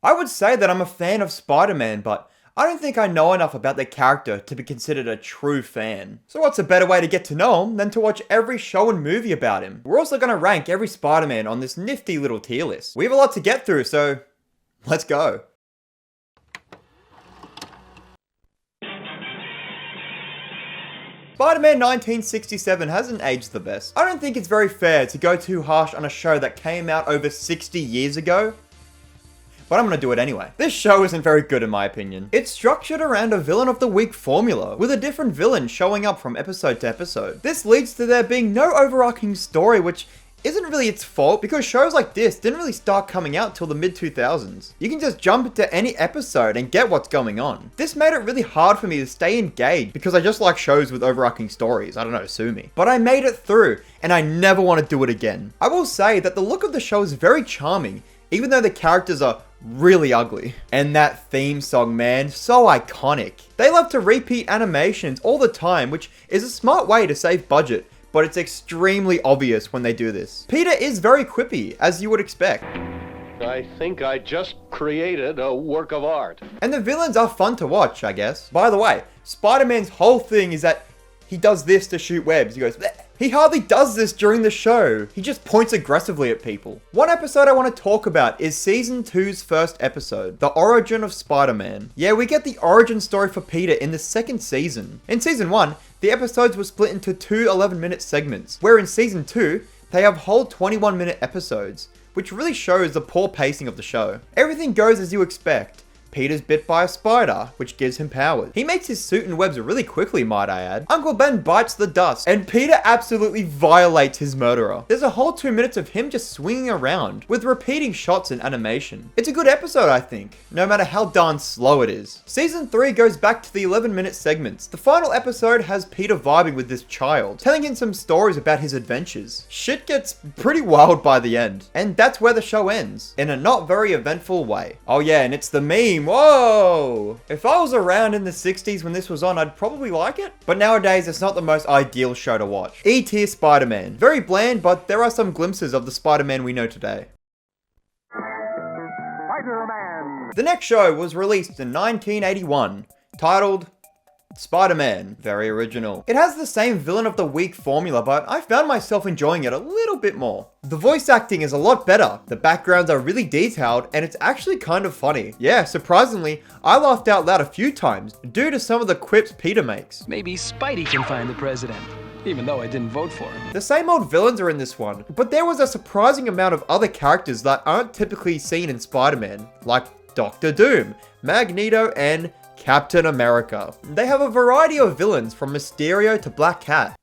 I would say that I'm a fan of Spider-Man, but I don't think I know enough about the character to be considered a true fan. So what's a better way to get to know him than to watch every show and movie about him? We're also going to rank every Spider-Man on this nifty little tier list. We have a lot to get through, so let's go. Spider-Man 1967 hasn't aged the best. I don't think it's very fair to go too harsh on a show that came out over 60 years ago, but I'm gonna do it anyway. This show isn't very good in my opinion. It's structured around a villain of the week formula, with a different villain showing up from episode to episode. This leads to there being no overarching story, which isn't really its fault because shows like this didn't really start coming out till the mid-2000s. You can just jump into any episode and get what's going on. This made it really hard for me to stay engaged because I just like shows with overarching stories. I don't know, sue me. But I made it through and I never want to do it again. I will say that the look of the show is very charming, even though the characters are really ugly. And that theme song, man, so iconic. They love to repeat animations all the time, which is a smart way to save budget, but it's extremely obvious when they do this. Peter is very quippy, as you would expect. I think I just created a work of art. And the villains are fun to watch, I guess. By the way, Spider-Man's whole thing is that he does this to shoot webs. He goes, bleh. He hardly does this during the show. He just points aggressively at people. One episode I want to talk about is Season 2's first episode, The Origin of Spider-Man. Yeah, we get the origin story for Peter in the second season. In Season 1, the episodes were split into two 11-minute segments, where in Season 2, they have whole 21-minute episodes, which really shows the poor pacing of the show. Everything goes as you expect. Peter's bit by a spider, which gives him powers. He makes his suit and webs really quickly, might I add. Uncle Ben bites the dust, and Peter absolutely violates his murderer. There's a whole 2 minutes of him just swinging around, with repeating shots and animation. It's a good episode, I think, no matter how darn slow it is. Season 3 goes back to the 11-minute segments. The final episode has Peter vibing with this child, telling him some stories about his adventures. Shit gets pretty wild by the end, and that's where the show ends, in a not very eventful way. Oh yeah, and it's the meme. Whoa! If I was around in the 60s when this was on, I'd probably like it. But nowadays, it's not the most ideal show to watch. E-tier Spider-Man. Very bland, but there are some glimpses of the Spider-Man we know today. Spider-Man! The next show was released in 1981, titled Spider-Man. Very original. It has the same villain of the week formula, but I found myself enjoying it a little bit more. The voice acting is a lot better, the backgrounds are really detailed, and it's actually kind of funny. Yeah, surprisingly, I laughed out loud a few times due to some of the quips Peter makes. Maybe Spidey can find the president, even though I didn't vote for him. The same old villains are in this one, but there was a surprising amount of other characters that aren't typically seen in Spider-Man, like Doctor Doom, Magneto, and Captain America. They have a variety of villains from Mysterio to Black Cat.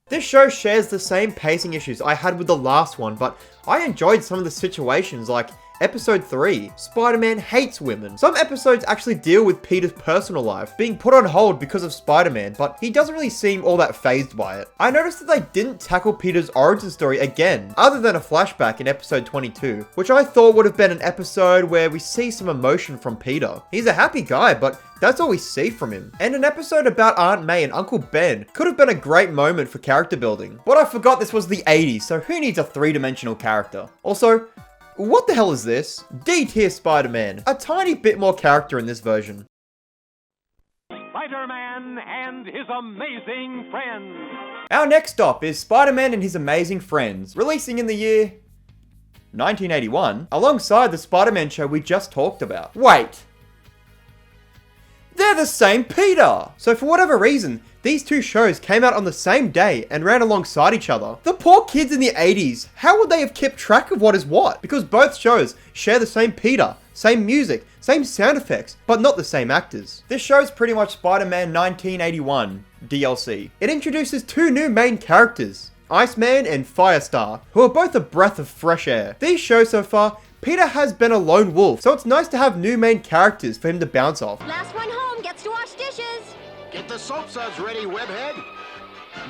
This show shares the same pacing issues I had with the last one, but I enjoyed some of the situations, like Episode 3, Spider-Man hates women. Some episodes actually deal with Peter's personal life being put on hold because of Spider-Man, but he doesn't really seem all that fazed by it. I noticed that they didn't tackle Peter's origin story again, other than a flashback in episode 22, which I thought would have been an episode where we see some emotion from Peter. He's a happy guy, but that's all we see from him. And an episode about Aunt May and Uncle Ben could have been a great moment for character building. But I forgot this was the 80s, so who needs a three-dimensional character? Also, what the hell is this? D-tier Spider-Man. A tiny bit more character in this version. Spider-Man and His Amazing Friends. Our next stop is Spider-Man and His Amazing Friends, releasing in the year 1981, alongside the Spider-Man show we just talked about. Wait! They're the same Peter! So for whatever reason, these two shows came out on the same day and ran alongside each other. The poor kids in the 80s, how would they have kept track of what is what? Because both shows share the same Peter, same music, same sound effects, but not the same actors. This show's pretty much Spider-Man 1981 DLC. It introduces two new main characters, Iceman and Firestar, who are both a breath of fresh air. These shows so far, Peter has been a lone wolf, so it's nice to have new main characters for him to bounce off. Last one home gets to wash dishes. Get the soap suds ready, webhead.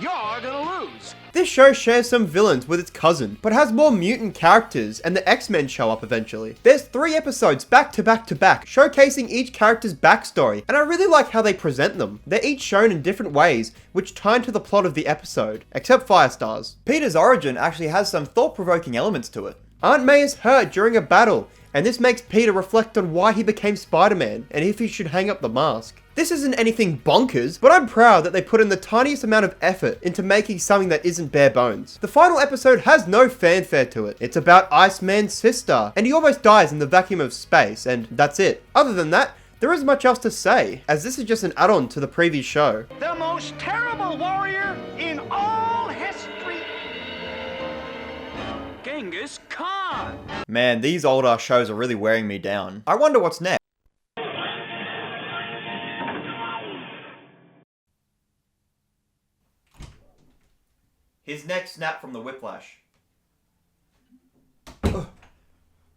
You're gonna lose. This show shares some villains with its cousin, but has more mutant characters, and the X-Men show up eventually. There's 3 episodes back to back to back, showcasing each character's backstory, and I really like how they present them. They're each shown in different ways, which tie into the plot of the episode, except Firestar's. Peter's origin actually has some thought-provoking elements to it. Aunt May is hurt during a battle, and this makes Peter reflect on why he became Spider-Man and if he should hang up the mask. This isn't anything bonkers, but I'm proud that they put in the tiniest amount of effort into making something that isn't bare bones. The final episode has no fanfare to it. It's about Iceman's sister, and he almost dies in the vacuum of space, and that's it. Other than that, there isn't much else to say, as this is just an add-on to the previous show. The most terrible warrior in all history. Genghis Khan! Man, these older shows are really wearing me down. I wonder what's next. His neck snapped from the whiplash.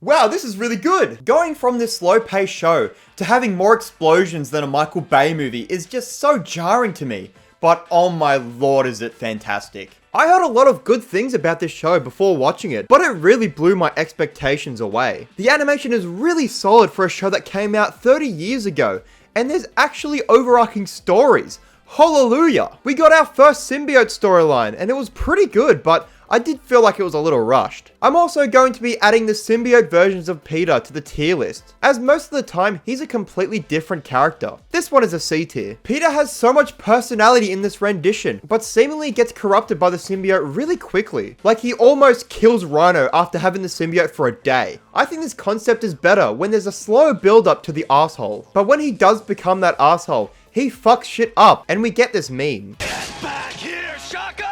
Wow, this is really good! Going from this slow-paced show to having more explosions than a Michael Bay movie is just so jarring to me. But oh my lord, is it fantastic. I heard a lot of good things about this show before watching it, but it really blew my expectations away. The animation is really solid for a show that came out 30 years ago, and there's actually overarching stories. Hallelujah! We got our first symbiote storyline, and it was pretty good, but I did feel like it was a little rushed. I'm also going to be adding the symbiote versions of Peter to the tier list, as most of the time, he's a completely different character. This one is a C tier. Peter has so much personality in this rendition, but seemingly gets corrupted by the symbiote really quickly. Like he almost kills Rhino after having the symbiote for a day. I think this concept is better when there's a slow build up to the asshole. But when he does become that asshole, he fucks shit up, and we get this meme. Get back here, Shocker!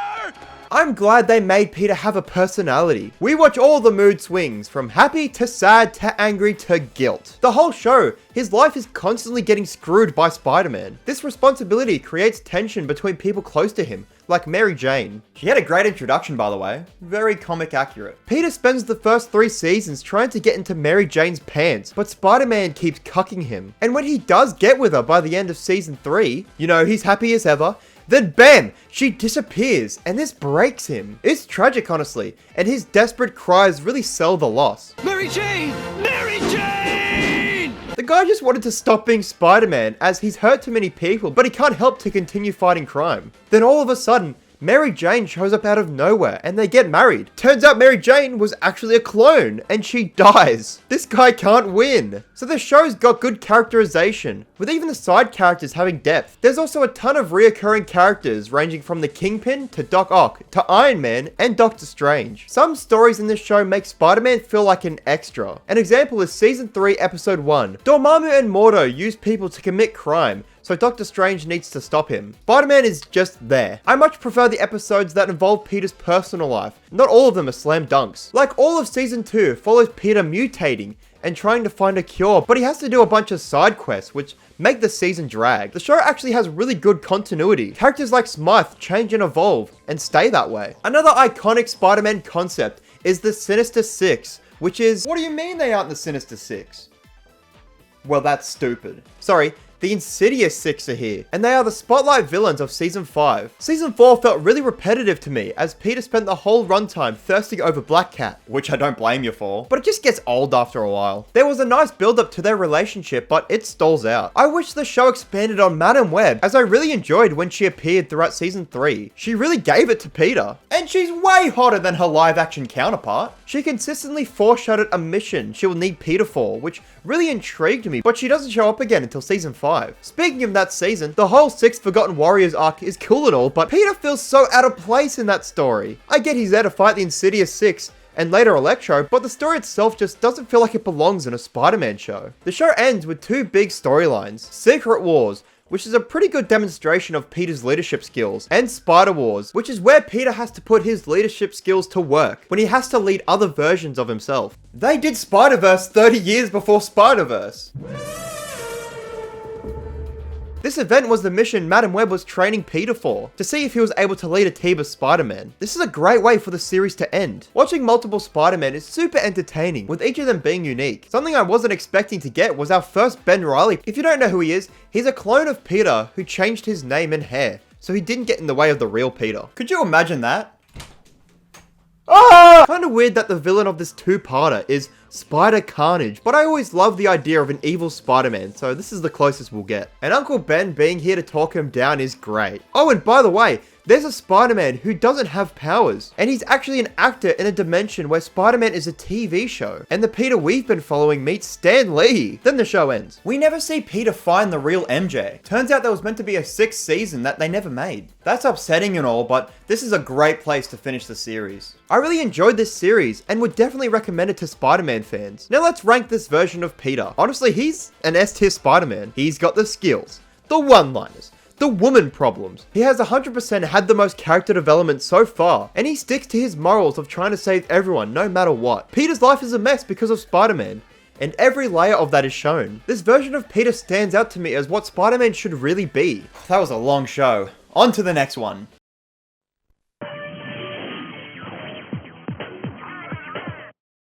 I'm glad they made Peter have a personality. We watch all the mood swings, from happy to sad to angry to guilt. The whole show, his life is constantly getting screwed by Spider-Man. This responsibility creates tension between people close to him, like Mary Jane. She had a great introduction, by the way. Very comic accurate. Peter spends the first 3 seasons trying to get into Mary Jane's pants, but Spider-Man keeps cucking him. And when he does get with her by the end of season 3, you know, he's happy as ever, then bam, she disappears, and this breaks him. It's tragic, honestly, and his desperate cries really sell the loss. Mary Jane! Mary Jane! The guy just wanted to stop being Spider-Man, as he's hurt too many people, but he can't help to continue fighting crime. Then all of a sudden, Mary Jane shows up out of nowhere and they get married. Turns out Mary Jane was actually a clone and she dies. This guy can't win. So the show's got good characterization, with even the side characters having depth. There's also a ton of reoccurring characters ranging from the Kingpin to Doc Ock to Iron Man and Doctor Strange. Some stories in this show make Spider-Man feel like an extra. An example is season 3 episode 1. Dormammu and Mordo use people to commit crime, so Doctor Strange needs to stop him. Spider-Man is just there. I much prefer the episodes that involve Peter's personal life. Not all of them are slam dunks. Like all of season 2 follows Peter mutating and trying to find a cure, but he has to do a bunch of side quests, which make the season drag. The show actually has really good continuity. Characters like Smythe change and evolve, and stay that way. Another iconic Spider-Man concept is the Sinister Six, which is... What do you mean they aren't the Sinister Six? Well, that's stupid. Sorry. The Insidious Six are here, and they are the spotlight villains of Season 5. Season 4 felt really repetitive to me, as Peter spent the whole runtime thirsting over Black Cat, which I don't blame you for, but it just gets old after a while. There was a nice build up to their relationship, but it stalls out. I wish the show expanded on Madam Web, as I really enjoyed when she appeared throughout Season 3. She really gave it to Peter, and she's way hotter than her live action counterpart. She consistently foreshadowed a mission she will need Peter for, which really intrigued me, but she doesn't show up again until Season 5. Speaking of that season, the whole 6 Forgotten Warriors arc is cool and all, but Peter feels so out of place in that story. I get he's there to fight the Insidious Six, and later Electro, but the story itself just doesn't feel like it belongs in a Spider-Man show. The show ends with 2 big storylines: Secret Wars, which is a pretty good demonstration of Peter's leadership skills, and Spider Wars, which is where Peter has to put his leadership skills to work, when he has to lead other versions of himself. They did Spider-Verse 30 years before Spider-Verse. This event was the mission Madam Web was training Peter for, to see if he was able to lead a team of Spider-Man. This is a great way for the series to end. Watching multiple Spider-Men is super entertaining, with each of them being unique. Something I wasn't expecting to get was our first Ben Reilly. If you don't know who he is, he's a clone of Peter who changed his name and hair, so he didn't get in the way of the real Peter. Could you imagine that? Ah! Kinda weird that the villain of this 2-parter is Spider Carnage, but I always love the idea of an evil Spider-Man, so this is the closest we'll get. And Uncle Ben being here to talk him down is great. Oh, and by the way, There's a Spider-Man who doesn't have powers, and he's actually an actor in a dimension where Spider-Man is a TV show, and the Peter we've been following meets Stan Lee. Then the show ends. We never see Peter find the real MJ. Turns out there was meant to be a 6th season that they never made. That's upsetting and all, but this is a great place to finish the series. I really enjoyed this series and would definitely recommend it to Spider-Man fans. Now let's rank this version of Peter. Honestly, he's an S-tier Spider-Man. He's got the skills, the one-liners, the woman problems. He has 100% had the most character development so far, and he sticks to his morals of trying to save everyone no matter what. Peter's life is a mess because of Spider-Man, and every layer of that is shown. This version of Peter stands out to me as what Spider-Man should really be. That was a long show. On to the next one.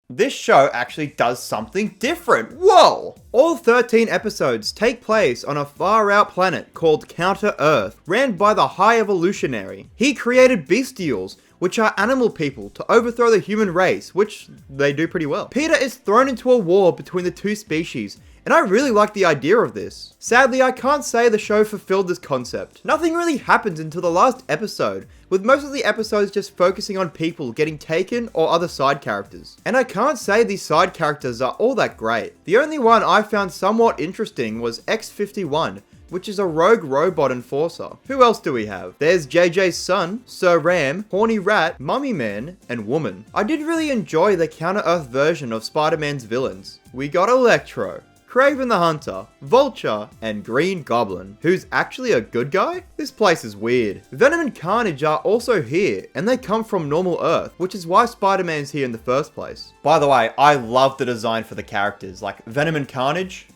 This show actually does something different. Whoa! All 13 episodes take place on a far-out planet called Counter-Earth, ran by the High Evolutionary. He created Bestials, which are animal people, to overthrow the human race, which they do pretty well. Peter is thrown into a war between the two species, and I really like the idea of this. Sadly, I can't say the show fulfilled this concept. Nothing really happens until the last episode, with most of the episodes just focusing on people getting taken or other side characters. And I can't say these side characters are all that great. The only one I found somewhat interesting was X-51, which is a rogue robot enforcer. Who else do we have? There's JJ's son, Sir Ram, Horny Rat, Mummy Man, and Woman. I did really enjoy the Counter-Earth version of Spider-Man's villains. We got Electro, Kraven the Hunter, Vulture, and Green Goblin, who's actually a good guy? This place is weird. Venom and Carnage are also here, and they come from normal Earth, which is why Spider-Man's here in the first place. By the way, I love the design for the characters, like Venom and Carnage.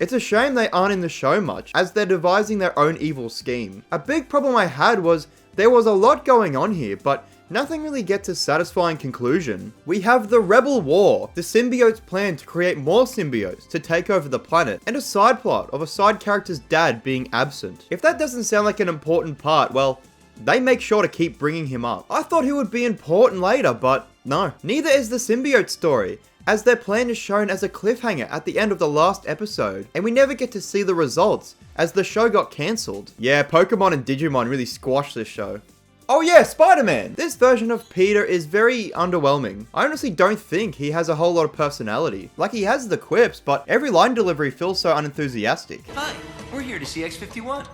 It's a shame they aren't in the show much, as they're devising their own evil scheme. A big problem I had was there was a lot going on here, but nothing really gets a satisfying conclusion. We have the Rebel War, the symbiotes plan to create more symbiotes to take over the planet, and a side plot of a side character's dad being absent. If that doesn't sound like an important part, well, they make sure to keep bringing him up. I thought he would be important later, but no. Neither is the symbiote story, as their plan is shown as a cliffhanger at the end of the last episode, and we never get to see the results, as the show got cancelled. Yeah, Pokemon and Digimon really squashed this show. Oh yeah, Spider-Man! This version of Peter is very underwhelming. I honestly don't think he has a whole lot of personality. Like, he has the quips, but every line delivery feels so unenthusiastic. Hi, we're here to see X-51.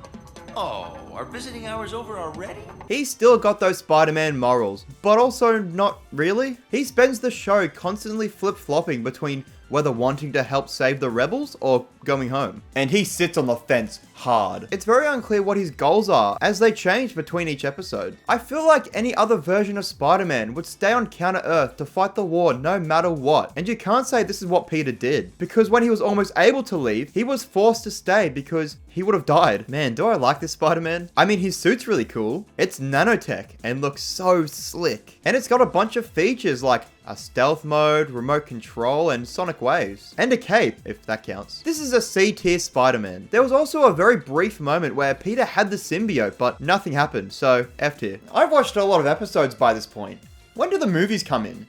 Oh, are visiting hours over already? He's still got those Spider-Man morals, but also not really. He spends the show constantly flip-flopping between whether wanting to help save the rebels or going home. And he sits on the fence hard. It's very unclear what his goals are, as they change between each episode. I feel like any other version of Spider-Man would stay on Counter-Earth to fight the war no matter what. And you can't say this is what Peter did, because when he was almost able to leave, he was forced to stay because he would have died. Man, do I like this Spider-Man? I mean, his suit's really cool. It's nanotech and looks so slick. And it's got a bunch of features like a stealth mode, remote control, and sonic waves. And a cape, if that counts. This is a C-tier Spider-Man. There was also a very brief moment where Peter had the symbiote, but nothing happened, so F tier. I've watched a lot of episodes by this point. When do the movies come in?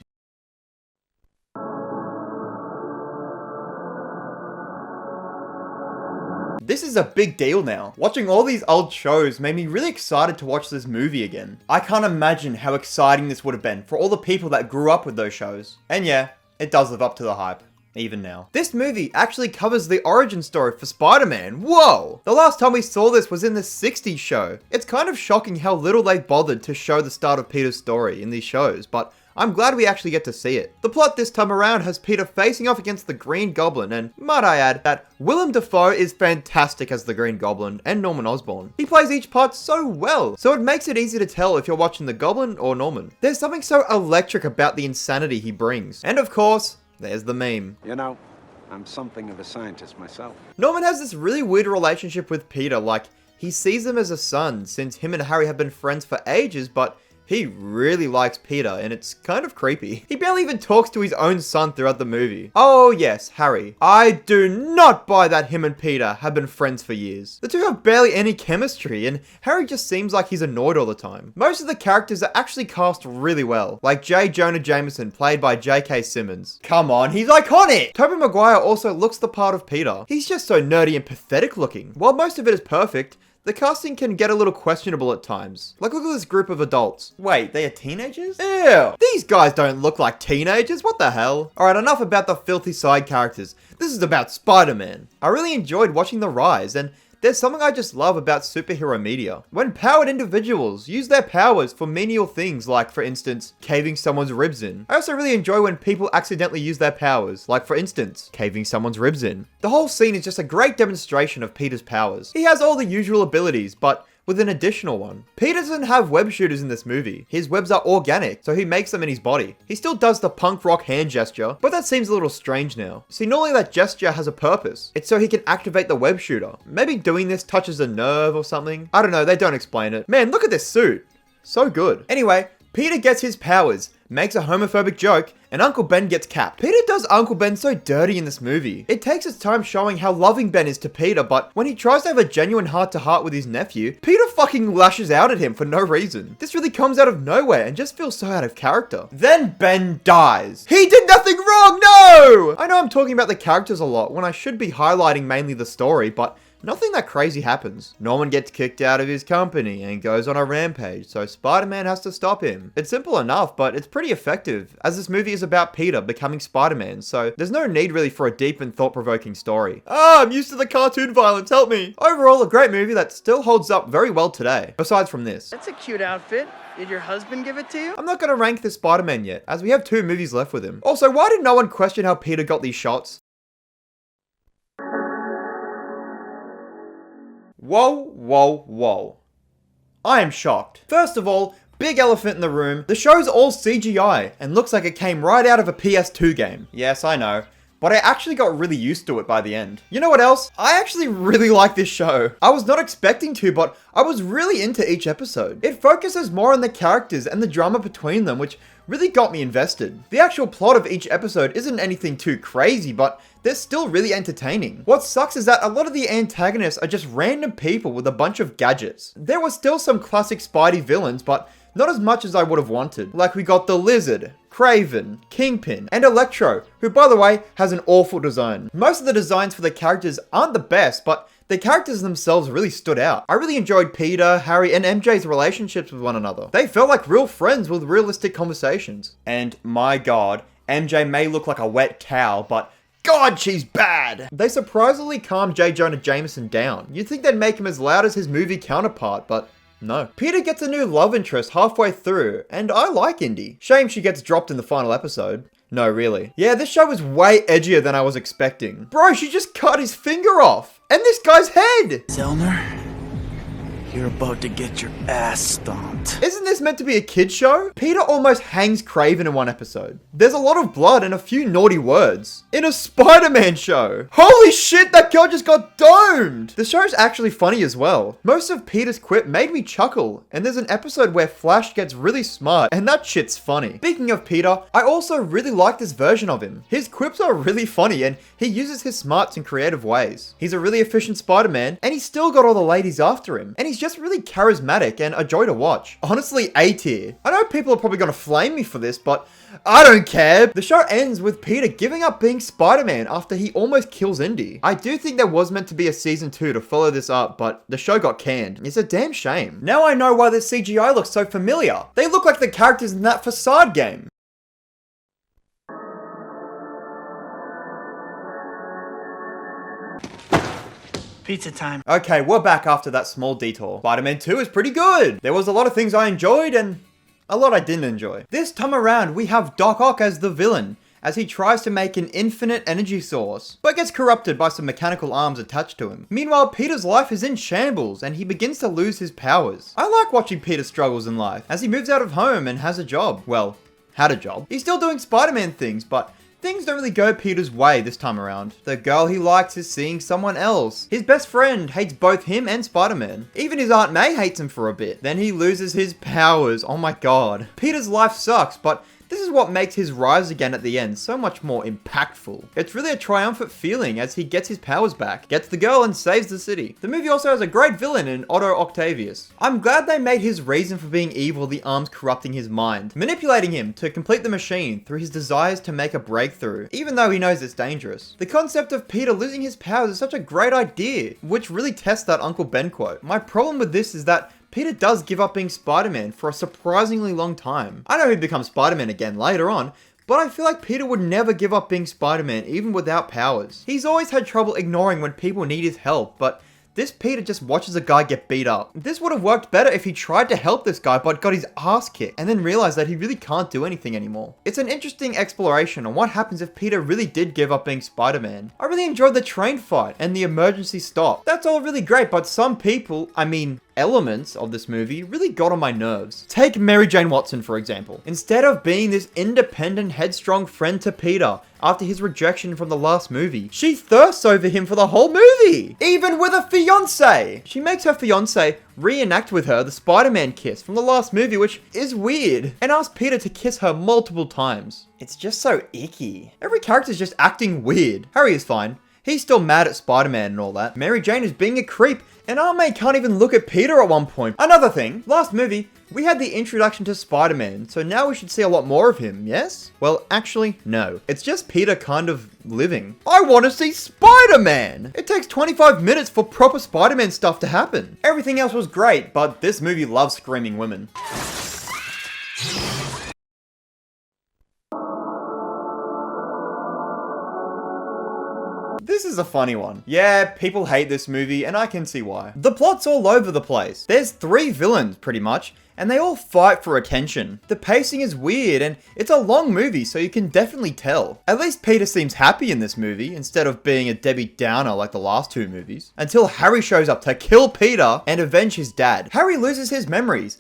This is a big deal now. Watching all these old shows made me really excited to watch this movie again. I can't imagine how exciting this would have been for all the people that grew up with those shows. And yeah, it does live up to the hype, even now. This movie actually covers the origin story for Spider-Man. Whoa! The last time we saw this was in the 60s show. It's kind of shocking how little they bothered to show the start of Peter's story in these shows, but I'm glad we actually get to see it. The plot this time around has Peter facing off against the Green Goblin, and might I add that Willem Dafoe is fantastic as the Green Goblin and Norman Osborn. He plays each part so well, so it makes it easy to tell if you're watching the Goblin or Norman. There's something so electric about the insanity he brings. And of course, there's the meme. You know, I'm something of a scientist myself. Norman has this really weird relationship with Peter, like he sees him as a son since him and Harry have been friends for ages, but he really likes Peter, and it's kind of creepy. He barely even talks to his own son throughout the movie. Oh yes, Harry. I do not buy that him and Peter have been friends for years. The two have barely any chemistry, and Harry just seems like he's annoyed all the time. Most of the characters are actually cast really well, like J. Jonah Jameson, played by J.K. Simmons. Come on, he's iconic! Tobey Maguire also looks the part of Peter. He's just so nerdy and pathetic looking. While most of it is perfect, The casting can get a little questionable at times. Like, look at this group of adults. Wait, they are teenagers? Ew! These guys don't look like teenagers, what the hell? Alright, enough about the filthy side characters. This is about Spider-Man. I really enjoyed watching the rise, and there's something I just love about superhero media. When powered individuals use their powers for menial things like, for instance, caving someone's ribs in. I also really enjoy when people accidentally use their powers, like for instance, caving someone's ribs in. The whole scene is just a great demonstration of Peter's powers. He has all the usual abilities, but with an additional one. Peter doesn't have web shooters in this movie. His webs are organic, so he makes them in his body. He still does the punk rock hand gesture, but that seems a little strange now. See, normally that gesture has a purpose. It's so he can activate the web shooter. Maybe doing this touches a nerve or something. I don't know, they don't explain it. Man, look at this suit. So good. Anyway, Peter gets his powers, makes a homophobic joke, and Uncle Ben gets capped. Peter does Uncle Ben so dirty in this movie. It takes its time showing how loving Ben is to Peter, but when he tries to have a genuine heart-to-heart with his nephew, Peter fucking lashes out at him for no reason. This really comes out of nowhere and just feels so out of character. Then Ben dies. He did nothing wrong, no! I know I'm talking about the characters a lot when I should be highlighting mainly the story, but nothing that crazy happens. Norman gets kicked out of his company and goes on a rampage, so Spider-Man has to stop him. It's simple enough, but it's pretty effective, as this movie is about Peter becoming Spider-Man, so there's no need really for a deep and thought-provoking story. I'm used to the cartoon violence, help me! Overall, a great movie that still holds up very well today, besides from this. That's a cute outfit. Did your husband give it to you? I'm not gonna rank this Spider-Man yet, as we have 2 movies left with him. Also, why did no one question how Peter got these shots? Whoa. I am shocked. First of all, big elephant in the room, the show's all CGI and looks like it came right out of a PS2 game. Yes, I know, but I actually got really used to it by the end. You know what else? I actually really like this show. I was not expecting to, but I was really into each episode. It focuses more on the characters and the drama between them, which really got me invested. The actual plot of each episode isn't anything too crazy, but they're still really entertaining. What sucks is that a lot of the antagonists are just random people with a bunch of gadgets. There were still some classic Spidey villains, but not as much as I would have wanted. Like we got the Lizard, Kraven, Kingpin, and Electro, who by the way, has an awful design. Most of the designs for the characters aren't the best, but the characters themselves really stood out. I really enjoyed Peter, Harry, and MJ's relationships with one another. They felt like real friends with realistic conversations. And my god, MJ may look like a wet towel, but God, she's bad! They surprisingly calmed J. Jonah Jameson down. You'd think they'd make him as loud as his movie counterpart, but no. Peter gets a new love interest halfway through, and I like Indy. Shame she gets dropped in the final episode. No, really. Yeah, this show is way edgier than I was expecting. Bro, she just cut his finger off! And this guy's head! Zellner, you're about to get your ass stomped. Isn't this meant to be a kid's show? Peter almost hangs Kraven in one episode. There's a lot of blood and a few naughty words. In a Spider-Man show. Holy shit, that girl just got domed! The show's actually funny as well. Most of Peter's quip made me chuckle, and there's an episode where Flash gets really smart, and that shit's funny. Speaking of Peter, I also really like this version of him. His quips are really funny, and he uses his smarts in creative ways. He's a really efficient Spider-Man, and he's still got all the ladies after him. And he's just really charismatic and a joy to watch. Honestly, A tier. I know people are probably gonna flame me for this, but I don't care. The show ends with Peter giving up being Spider-Man after he almost kills Indy. I do think there was meant to be a season 2 to follow this up, but the show got canned. It's a damn shame. Now I know why the CGI looks so familiar. They look like the characters in that Facade game. Pizza time. Okay, we're back after that small detour. Spider-Man 2 is pretty good. There was a lot of things I enjoyed and a lot I didn't enjoy. This time around, we have Doc Ock as the villain, as he tries to make an infinite energy source, but gets corrupted by some mechanical arms attached to him. Meanwhile, Peter's life is in shambles, and he begins to lose his powers. I like watching Peter's struggles in life, as he moves out of home and has a job. Well, had a job. He's still doing Spider-Man things, but things don't really go Peter's way this time around. The girl he likes is seeing someone else. His best friend hates both him and Spider-Man. Even his Aunt May hates him for a bit. Then he loses his powers. Oh my god. Peter's life sucks, but This is what makes his rise again at the end so much more impactful. It's really a triumphant feeling as he gets his powers back, gets the girl and saves the city. The movie also has a great villain in Otto Octavius. I'm glad they made his reason for being evil the arms corrupting his mind, manipulating him to complete the machine through his desires to make a breakthrough, even though he knows it's dangerous. The concept of Peter losing his powers is such a great idea, which really tests that Uncle Ben quote. My problem with this is that Peter does give up being Spider-Man for a surprisingly long time. I know he becomes Spider-Man again later on, but I feel like Peter would never give up being Spider-Man even without powers. He's always had trouble ignoring when people need his help, but this Peter just watches a guy get beat up. This would have worked better if he tried to help this guy but got his ass kicked and then realized that he really can't do anything anymore. It's an interesting exploration on what happens if Peter really did give up being Spider-Man. I really enjoyed the train fight and the emergency stop. That's all really great, but some people, elements of this movie really got on my nerves. Take Mary Jane Watson, for example. Instead of being this independent, headstrong friend to Peter after his rejection from the last movie, she thirsts over him for the whole movie, even with a fiance. She makes her fiance reenact with her the Spider-Man kiss from the last movie, which is weird, and asks Peter to kiss her multiple times. It's just so icky. Every character is just acting weird. Harry is fine. He's still mad at Spider-Man and all that. Mary Jane is being a creep, and Aunt May can't even look at Peter at one point. Another thing, last movie, we had the introduction to Spider-Man, so now we should see a lot more of him, yes? Well, actually, no. It's just Peter kind of living. I want to see Spider-Man! It takes 25 minutes for proper Spider-Man stuff to happen. Everything else was great, but this movie loves screaming women. This is a funny one. Yeah, people hate this movie, and I can see why. The plot's all over the place. There's 3 villains, pretty much, and they all fight for attention. The pacing is weird, and it's a long movie, so you can definitely tell. At least Peter seems happy in this movie, instead of being a Debbie Downer like the last 2 movies. Until Harry shows up to kill Peter and avenge his dad. Harry loses his memories.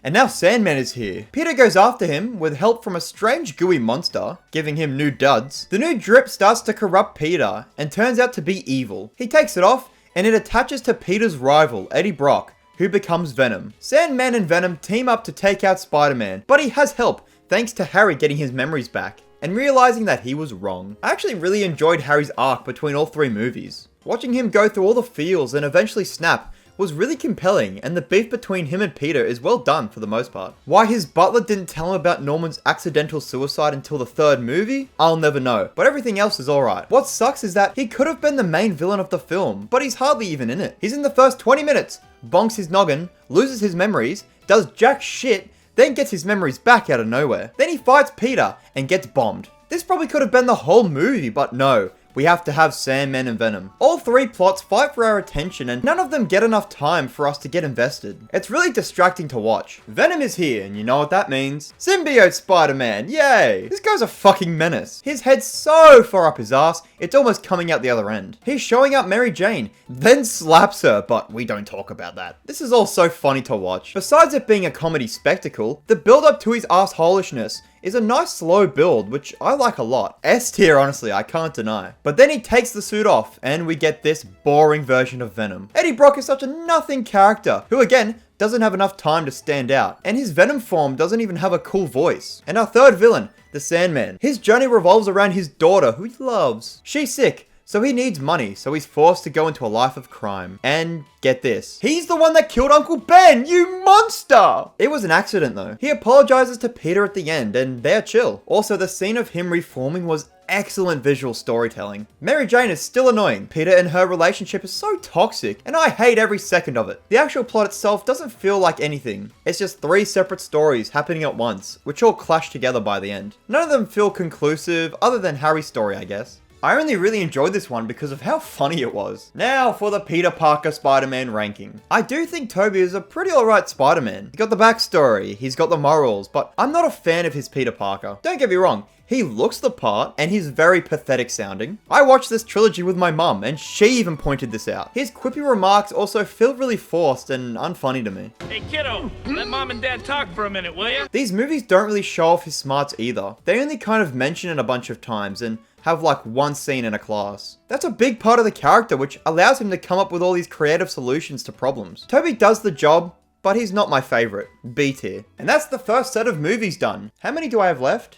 And now Sandman is here. Peter goes after him with help from a strange gooey monster, giving him new duds. The new drip starts to corrupt Peter and turns out to be evil. He takes it off and it attaches to Peter's rival, Eddie Brock, who becomes Venom. Sandman and Venom team up to take out Spider-Man, but he has help thanks to Harry getting his memories back and realizing that he was wrong. I actually really enjoyed Harry's arc between all 3 movies. Watching him go through all the feels and eventually snap was really compelling, and the beef between him and Peter is well done for the most part. Why his butler didn't tell him about Norman's accidental suicide until the 3rd movie, I'll never know, but everything else is alright. What sucks is that he could have been the main villain of the film, but he's hardly even in it. He's in the first 20 minutes, bonks his noggin, loses his memories, does jack shit, then gets his memories back out of nowhere. Then he fights Peter and gets bombed. This probably could have been the whole movie, but no. We have to have Sandman and Venom. All 3 plots fight for our attention and none of them get enough time for us to get invested. It's really distracting to watch. Venom is here and you know what that means. Symbiote Spider-Man, yay! This guy's a fucking menace. His head's so far up his ass, it's almost coming out the other end. He's showing up Mary Jane, then slaps her, but we don't talk about that. This is all so funny to watch. Besides it being a comedy spectacle, the build up to his assholishness is a nice slow build, which I like a lot. S tier, honestly, I can't deny. But then he takes the suit off, and we get this boring version of Venom. Eddie Brock is such a nothing character, who again, doesn't have enough time to stand out. And his Venom form doesn't even have a cool voice. And our 3rd villain, the Sandman. His journey revolves around his daughter, who he loves. She's sick, so he needs money, so he's forced to go into a life of crime. And get this, he's the one that killed Uncle Ben, you monster! It was an accident though. He apologizes to Peter at the end, and they're chill. Also, the scene of him reforming was excellent visual storytelling. Mary Jane is still annoying. Peter and her relationship is so toxic, and I hate every second of it. The actual plot itself doesn't feel like anything. It's just 3 separate stories happening at once, which all clash together by the end. None of them feel conclusive, other than Harry's story, I guess. I only really enjoyed this one because of how funny it was. Now for the Peter Parker Spider-Man ranking. I do think Tobey is a pretty alright Spider-Man. He's got the backstory, he's got the morals, but I'm not a fan of his Peter Parker. Don't get me wrong, he looks the part, and he's very pathetic sounding. I watched this trilogy with my mum, and she even pointed this out. His quippy remarks also feel really forced and unfunny to me. Hey kiddo, let mom and dad talk for a minute, will ya? These movies don't really show off his smarts either. They only kind of mention it a bunch of times, and have like one scene in a class. That's a big part of the character, which allows him to come up with all these creative solutions to problems. Tobey does the job, but he's not my favorite. B tier. And that's the first set of movies done. How many do I have left?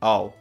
Oh.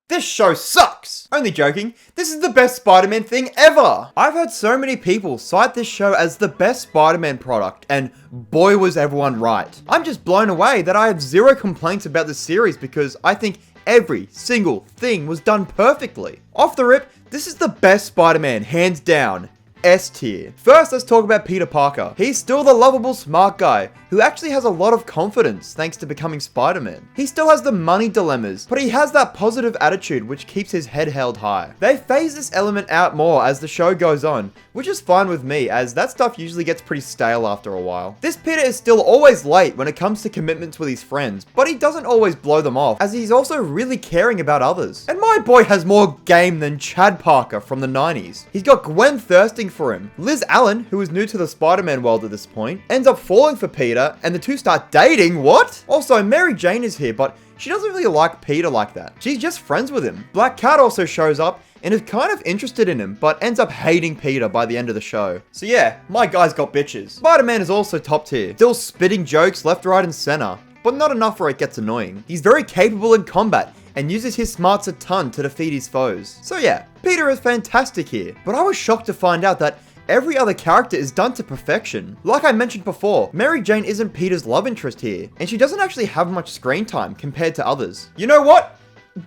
This show sucks! Only joking, this is the best Spider-Man thing ever! I've heard so many people cite this show as the best Spider-Man product, and boy was everyone right. I'm just blown away that I have zero complaints about the series because I think every single thing was done perfectly. Off the rip, this is the best Spider-Man, hands down. S tier. First, let's talk about Peter Parker. He's still the lovable smart guy who actually has a lot of confidence thanks to becoming Spider-Man. He still has the money dilemmas, but he has that positive attitude which keeps his head held high. They phase this element out more as the show goes on, which is fine with me as that stuff usually gets pretty stale after a while. This Peter is still always late when it comes to commitments with his friends, but he doesn't always blow them off as he's also really caring about others. And my boy has more game than Chad Parker from the 90s. He's got Gwen thirsting for him. Liz Allen, who is new to the Spider-Man world at this point, ends up falling for Peter and the two start dating. What? Also, Mary Jane is here, but she doesn't really like Peter like that. She's just friends with him. Black Cat also shows up and is kind of interested in him, but ends up hating Peter by the end of the show. So yeah, my guy's got bitches. Spider-Man is also top tier, still spitting jokes left, right, and center, but not enough where it gets annoying. He's very capable in combat and uses his smarts a ton to defeat his foes. So yeah, Peter is fantastic here, but I was shocked to find out that every other character is done to perfection. Like I mentioned before, Mary Jane isn't Peter's love interest here, and she doesn't actually have much screen time compared to others. You know what?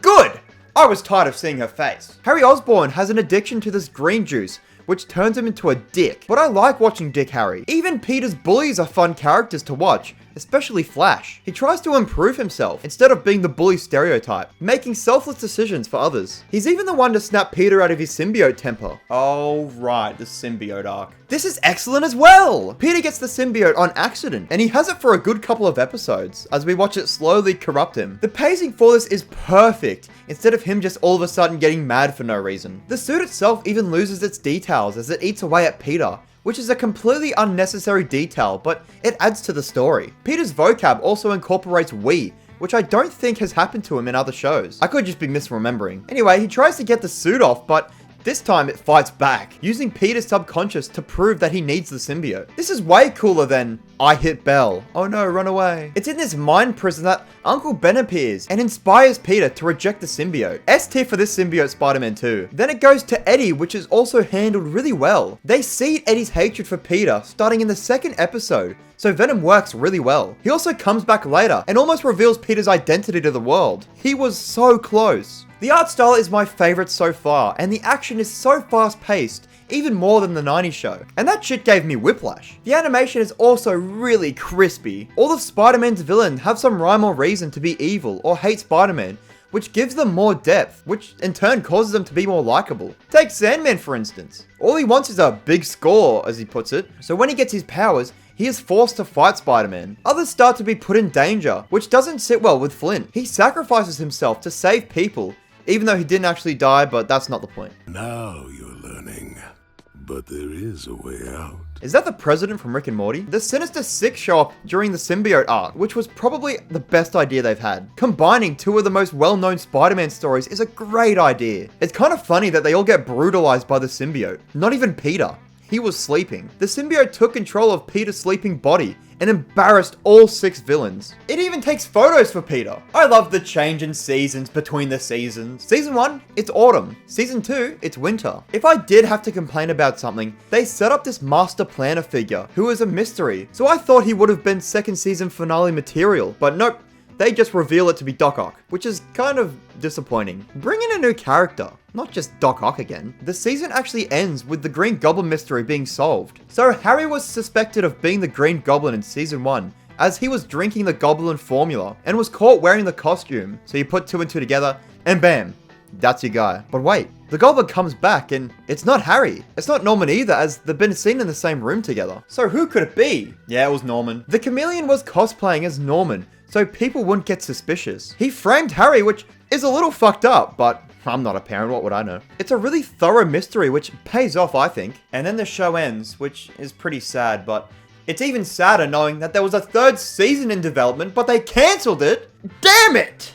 Good! I was tired of seeing her face. Harry Osborn has an addiction to this green juice, which turns him into a dick. But I like watching Dick Harry. Even Peter's bullies are fun characters to watch, especially Flash. He tries to improve himself instead of being the bully stereotype, making selfless decisions for others. He's even the one to snap Peter out of his symbiote temper. Oh right, the symbiote arc. This is excellent as well! Peter gets the symbiote on accident, and he has it for a good couple of episodes, as we watch it slowly corrupt him. The pacing for this is perfect, instead of him just all of a sudden getting mad for no reason. The suit itself even loses its details as it eats away at Peter, which is a completely unnecessary detail, but it adds to the story. Peter's vocab also incorporates we, which I don't think has happened to him in other shows. I could just be misremembering. Anyway, he tries to get the suit off, but this time it fights back, using Peter's subconscious to prove that he needs the symbiote. This is way cooler than I hit Belle. Oh no, run away. It's in this mind prison that Uncle Ben appears and inspires Peter to reject the symbiote. S tier for this symbiote Spider-Man 2. Then it goes to Eddie, which is also handled really well. They seed Eddie's hatred for Peter starting in the second episode, so Venom works really well. He also comes back later and almost reveals Peter's identity to the world. He was so close. The art style is my favorite so far, and the action is so fast paced, even more than the 90s show. And that shit gave me whiplash. The animation is also really crispy. All of Spider-Man's villains have some rhyme or reason to be evil or hate Spider-Man, which gives them more depth, which in turn causes them to be more likable. Take Sandman for instance. All he wants is a big score, as he puts it, so when he gets his powers, he is forced to fight Spider-Man. Others start to be put in danger, which doesn't sit well with Flint. He sacrifices himself to save people, even though he didn't actually die, but that's not the point. Now you're learning, but there is a way out. Is that the president from Rick and Morty? The Sinister Six show up during the symbiote arc, which was probably the best idea they've had. Combining two of the most well-known Spider-Man stories is a great idea. It's kind of funny that they all get brutalized by the symbiote. Not even Peter. He was sleeping. The symbiote took control of Peter's sleeping body and embarrassed all 6 villains. It even takes photos for Peter. I love the change in seasons between the seasons. Season 1, it's autumn. Season 2, it's winter. If I did have to complain about something, they set up this master planner figure who is a mystery. So I thought he would have been second season finale material, but nope. They just reveal it to be Doc Ock, which is kind of disappointing. Bring in a new character, not just Doc Ock again. The season actually ends with the Green Goblin mystery being solved. So Harry was suspected of being the Green Goblin in season 1, as he was drinking the Goblin formula and was caught wearing the costume. So you put 2 and 2 together and bam, that's your guy. But wait, the Goblin comes back and it's not Harry. It's not Norman either, as they've been seen in the same room together. So who could it be? Yeah, it was Norman. The Chameleon was cosplaying as Norman, so people wouldn't get suspicious. He framed Harry, which is a little fucked up, but I'm not a parent, what would I know? It's a really thorough mystery, which pays off, I think. And then the show ends, which is pretty sad, but it's even sadder knowing that there was a 3rd season in development, but they cancelled it. Damn it!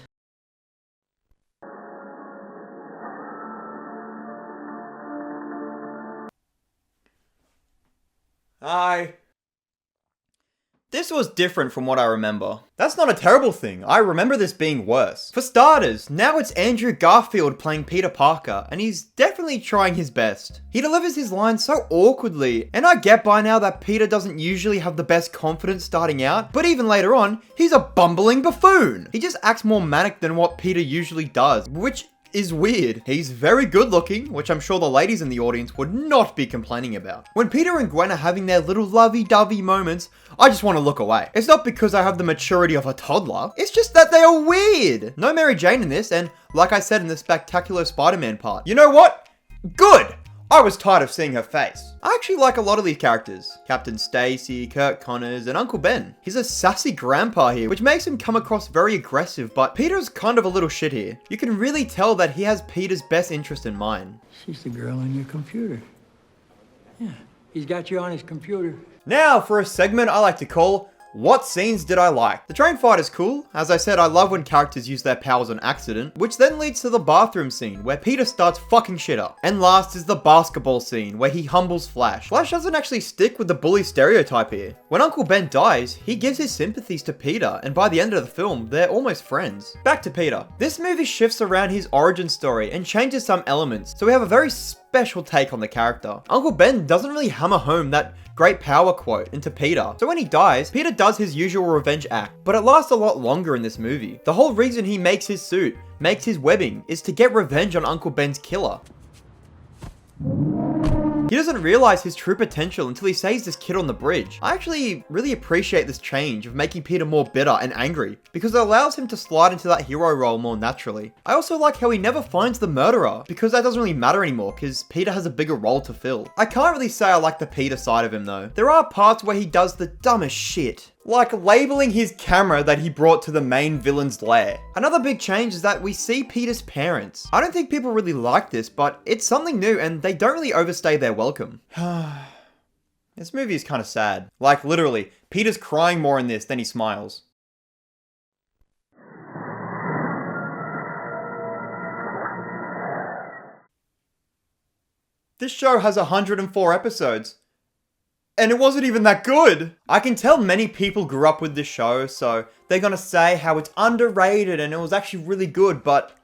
This was different from what I remember. That's not a terrible thing, I remember this being worse. For starters, now it's Andrew Garfield playing Peter Parker, and he's definitely trying his best. He delivers his lines so awkwardly, and I get by now that Peter doesn't usually have the best confidence starting out, but even later on, he's a bumbling buffoon. He just acts more manic than what Peter usually does, which is weird. He's very good looking, which I'm sure the ladies in the audience would not be complaining about. When Peter and Gwen are having their little lovey-dovey moments, I just want to look away. It's not because I have the maturity of a toddler, it's just that they are weird. No Mary Jane in this, and like I said in the Spectacular Spider-Man part, you know what? Good! I was tired of seeing her face. I actually like a lot of these characters. Captain Stacy, Kirk Connors, and Uncle Ben. He's a sassy grandpa here, which makes him come across very aggressive, but Peter's kind of a little shit here. You can really tell that he has Peter's best interest in mind. She's the girl on your computer. Yeah, he's got you on his computer. Now for a segment I like to call What Scenes Did I Like? The train fight is cool. As I said, I love when characters use their powers on accident, which then leads to the bathroom scene where Peter starts fucking shit up. And last is the basketball scene where he humbles Flash. Flash doesn't actually stick with the bully stereotype here. When Uncle Ben dies, he gives his sympathies to Peter, and by the end of the film, they're almost friends. Back to Peter. This movie shifts around his origin story and changes some elements, so we have a very special take on the character. Uncle Ben doesn't really hammer home that great power quote into Peter. So when he dies, Peter does his usual revenge act, but it lasts a lot longer in this movie. The whole reason he makes his suit, makes his webbing, is to get revenge on Uncle Ben's killer. He doesn't realize his true potential until he saves this kid on the bridge. I actually really appreciate this change of making Peter more bitter and angry, because it allows him to slide into that hero role more naturally. I also like how he never finds the murderer, because that doesn't really matter anymore, because Peter has a bigger role to fill. I can't really say I like the Peter side of him though. There are parts where he does the dumbest shit, like labeling his camera that he brought to the main villain's lair. Another big change is that we see Peter's parents. I don't think people really like this, but it's something new and they don't really overstay their welcome. This movie is kind of sad. Like literally, Peter's crying more in this than he smiles. This show has 104 episodes. And it wasn't even that good. I can tell many people grew up with this show, so they're gonna say how it's underrated and it was actually really good, but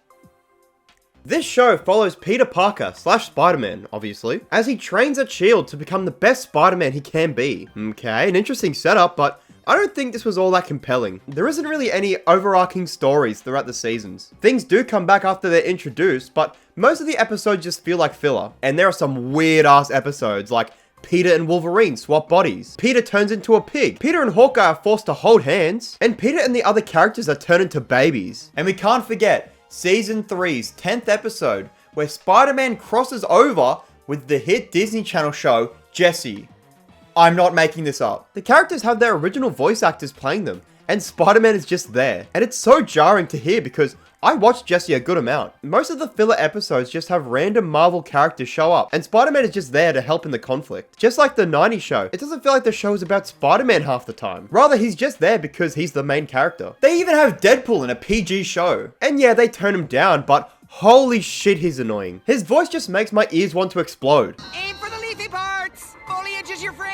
this show follows Peter Parker / Spider-Man, obviously, as he trains at S.H.I.E.L.D. to become the best Spider-Man he can be. Okay, an interesting setup, but I don't think this was all that compelling. There isn't really any overarching stories throughout the seasons. Things do come back after they're introduced, but most of the episodes just feel like filler. And there are some weird-ass episodes, like Peter and Wolverine swap bodies. Peter turns into a pig. Peter and Hawkeye are forced to hold hands. And Peter and the other characters are turned into babies. And we can't forget Season 3's 10th episode, where Spider-Man crosses over with the hit Disney Channel show, Jessie. I'm not making this up. The characters have their original voice actors playing them, and Spider-Man is just there. And it's so jarring to hear because I watched Jessie a good amount. Most of the filler episodes just have random Marvel characters show up, and Spider-Man is just there to help in the conflict. Just like the 90s show, it doesn't feel like the show is about Spider-Man half the time. Rather, he's just there because he's the main character. They even have Deadpool in a PG show. And yeah, they tone him down, but holy shit, he's annoying. His voice just makes my ears want to explode. Aim for the leafy parts! Foliage is your friend!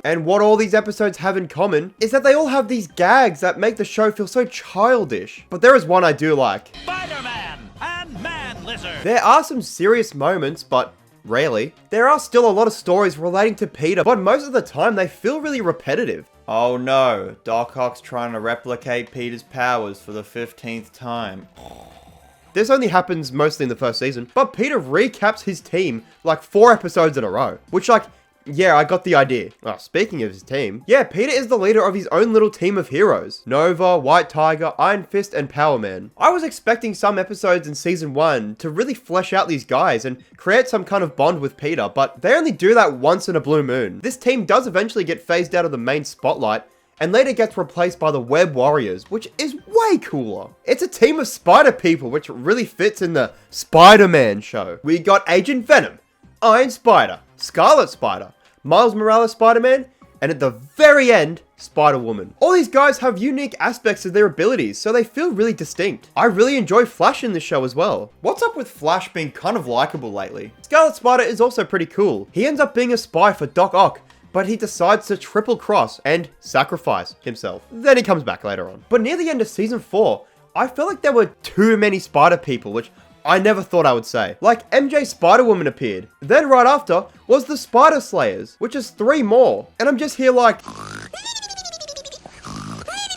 And what all these episodes have in common is that they all have these gags that make the show feel so childish. But there is one I do like. Spider-Man and Man-Lizard! There are some serious moments, but rarely. There are still a lot of stories relating to Peter, but most of the time they feel really repetitive. Oh no, Doc Ock's trying to replicate Peter's powers for the 15th time. This only happens mostly in the first season, but Peter recaps his team like 4 episodes in a row, which like, yeah, I got the idea. Oh, speaking of his team, yeah, Peter is the leader of his own little team of heroes. Nova, White Tiger, Iron Fist, and Power Man. I was expecting some episodes in season 1 to really flesh out these guys and create some kind of bond with Peter, but they only do that once in a blue moon. This team does eventually get phased out of the main spotlight, and later gets replaced by the Web Warriors, which is way cooler. It's a team of spider people, which really fits in the Spider-Man show. We got Agent Venom, Iron Spider, Scarlet Spider, Miles Morales Spider-Man, and at the very end, Spider-Woman. All these guys have unique aspects of their abilities, so they feel really distinct. I really enjoy Flash in this show as well. What's up with Flash being kind of likable lately? Scarlet Spider is also pretty cool. He ends up being a spy for Doc Ock, but he decides to triple cross and sacrifice himself. Then he comes back later on. But near the end of season 4, I felt like there were too many spider people, which I never thought I would say. Like, MJ Spider-Woman appeared. Then right after was the Spider Slayers, which is 3 more. And I'm just here like...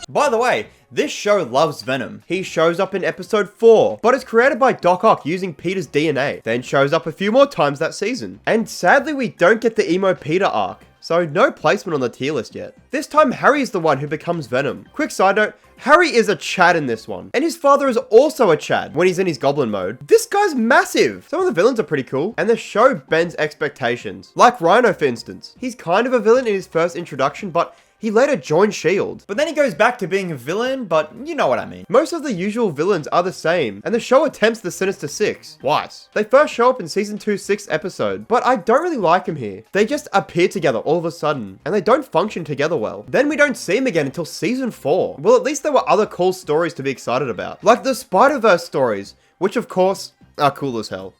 By the way, this show loves Venom. He shows up in episode 4, but it's created by Doc Ock using Peter's DNA. Then shows up a few more times that season. And sadly, we don't get the Emo Peter arc. So no placement on the tier list yet. This time, Harry is the one who becomes Venom. Quick side note, Harry is a Chad in this one. And his father is also a Chad when he's in his goblin mode. This guy's massive. Some of the villains are pretty cool. And the show bends expectations. Like Rhino, for instance. He's kind of a villain in his first introduction, but he later joined S.H.I.E.L.D. But then he goes back to being a villain, but you know what I mean. Most of the usual villains are the same, and the show attempts the Sinister Six twice. They first show up in season 2's 6th episode, but I don't really like them here. They just appear together all of a sudden, and they don't function together well. Then we don't see them again until season 4. Well, at least there were other cool stories to be excited about, like the Spiderverse stories, which of course are cool as hell.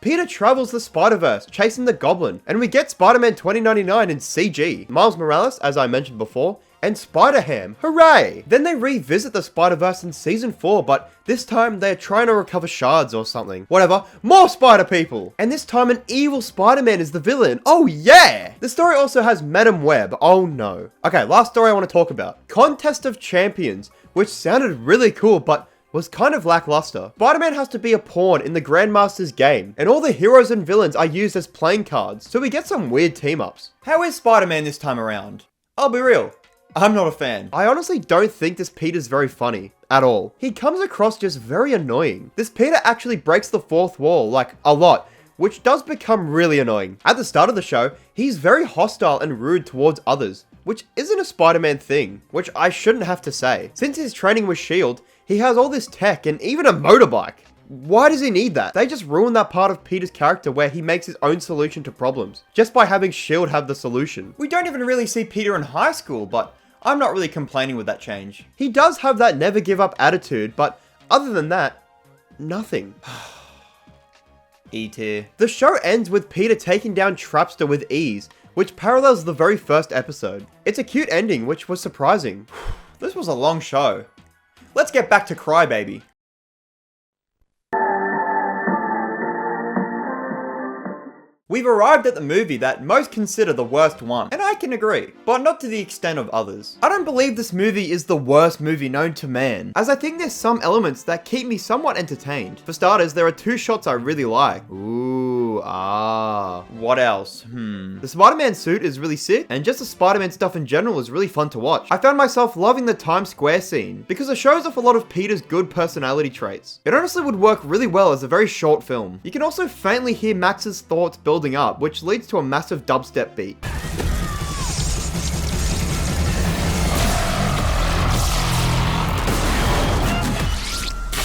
Peter travels the Spiderverse, chasing the Goblin, and we get Spider-Man 2099 in CG, Miles Morales, as I mentioned before, and Spider-Ham, hooray! Then they revisit the Spider-Verse in season 4, but this time they're trying to recover shards or something. Whatever, more spider people! And this time an evil Spider-Man is the villain, oh yeah! The story also has Madam Web, oh no. Okay, last story I want to talk about. Contest of Champions, which sounded really cool, but was kind of lackluster. Spider-Man has to be a pawn in the Grandmaster's game, and all the heroes and villains are used as playing cards, so we get some weird team-ups. How is Spider-Man this time around? I'll be real, I'm not a fan. I honestly don't think this Peter's very funny, at all. He comes across just very annoying. This Peter actually breaks the fourth wall, like, a lot, which does become really annoying. At the start of the show, he's very hostile and rude towards others, which isn't a Spider-Man thing, which I shouldn't have to say. Since his training with S.H.I.E.L.D., he has all this tech and even a motorbike. Why does he need that? They just ruined that part of Peter's character where he makes his own solution to problems, just by having S.H.I.E.L.D. have the solution. We don't even really see Peter in high school, but I'm not really complaining with that change. He does have that never give up attitude, but other than that, nothing. E-tier. The show ends with Peter taking down Trapster with ease, which parallels the very first episode. It's a cute ending, which was surprising. This was a long show. Let's get back to Crybaby. We've arrived at the movie that most consider the worst one, and I can agree, but not to the extent of others. I don't believe this movie is the worst movie known to man, as I think there's some elements that keep me somewhat entertained. For starters, there are 2 shots I really like. Ooh, what else? The Spider-Man suit is really sick, and just the Spider-Man stuff in general is really fun to watch. I found myself loving the Times Square scene, because it shows off a lot of Peter's good personality traits. It honestly would work really well as a very short film. You can also faintly hear Max's thoughts building up, which leads to a massive dubstep beat.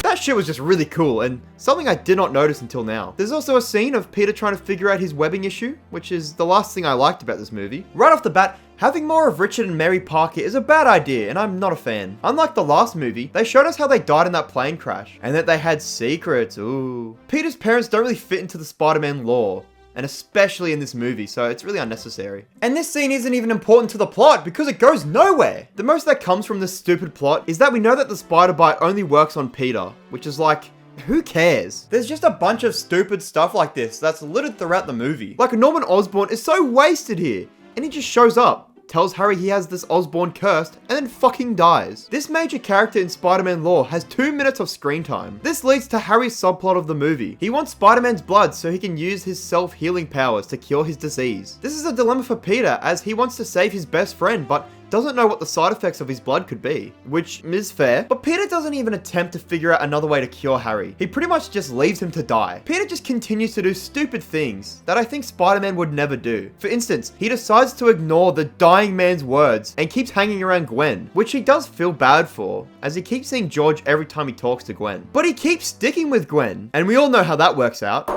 That shit was just really cool, and something I did not notice until now. There's also a scene of Peter trying to figure out his webbing issue, which is the last thing I liked about this movie. Right off the bat, having more of Richard and Mary Parker is a bad idea, and I'm not a fan. Unlike the last movie, they showed us how they died in that plane crash, and that they had secrets, ooh. Peter's parents don't really fit into the Spider-Man lore, and especially in this movie, so it's really unnecessary. And this scene isn't even important to the plot because it goes nowhere. The most that comes from this stupid plot is that we know that the spider bite only works on Peter, which is like, who cares? There's just a bunch of stupid stuff like this that's littered throughout the movie. Like Norman Osborn is so wasted here, and he just shows up, tells Harry he has this Osborn cursed, and then fucking dies. This major character in Spider-Man lore has 2 minutes of screen time. This leads to Harry's subplot of the movie. He wants Spider-Man's blood so he can use his self-healing powers to cure his disease. This is a dilemma for Peter as he wants to save his best friend, but doesn't know what the side effects of his blood could be, which is fair, but Peter doesn't even attempt to figure out another way to cure Harry. He pretty much just leaves him to die. Peter just continues to do stupid things that I think Spider-Man would never do. For instance, he decides to ignore the dying man's words and keeps hanging around Gwen, which he does feel bad for, as he keeps seeing George every time he talks to Gwen. But he keeps sticking with Gwen, and we all know how that works out.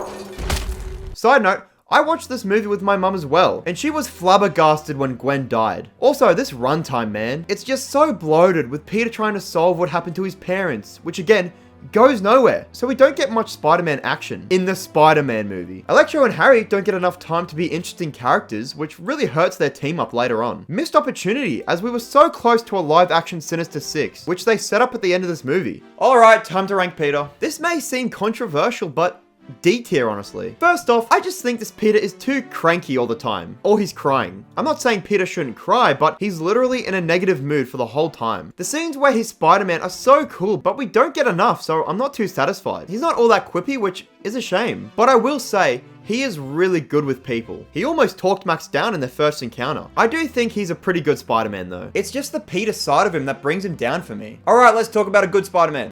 Side note, I watched this movie with my mum as well, and she was flabbergasted when Gwen died. Also, this runtime, man, it's just so bloated with Peter trying to solve what happened to his parents, which again, goes nowhere, so we don't get much Spider-Man action in the Spider-Man movie. Electro and Harry don't get enough time to be interesting characters, which really hurts their team up later on. Missed opportunity, as we were so close to a live-action Sinister Six, which they set up at the end of this movie. Alright, time to rank Peter. This may seem controversial, but D tier, honestly. First off, I just think this Peter is too cranky all the time. Or he's crying. I'm not saying Peter shouldn't cry, but he's literally in a negative mood for the whole time. The scenes where he's Spider-Man are so cool, but we don't get enough, so I'm not too satisfied. He's not all that quippy, which is a shame. But I will say, he is really good with people. He almost talked Max down in their first encounter. I do think he's a pretty good Spider-Man though. It's just the Peter side of him that brings him down for me. Alright, let's talk about a good Spider-Man.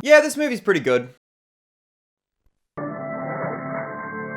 Yeah, this movie's pretty good.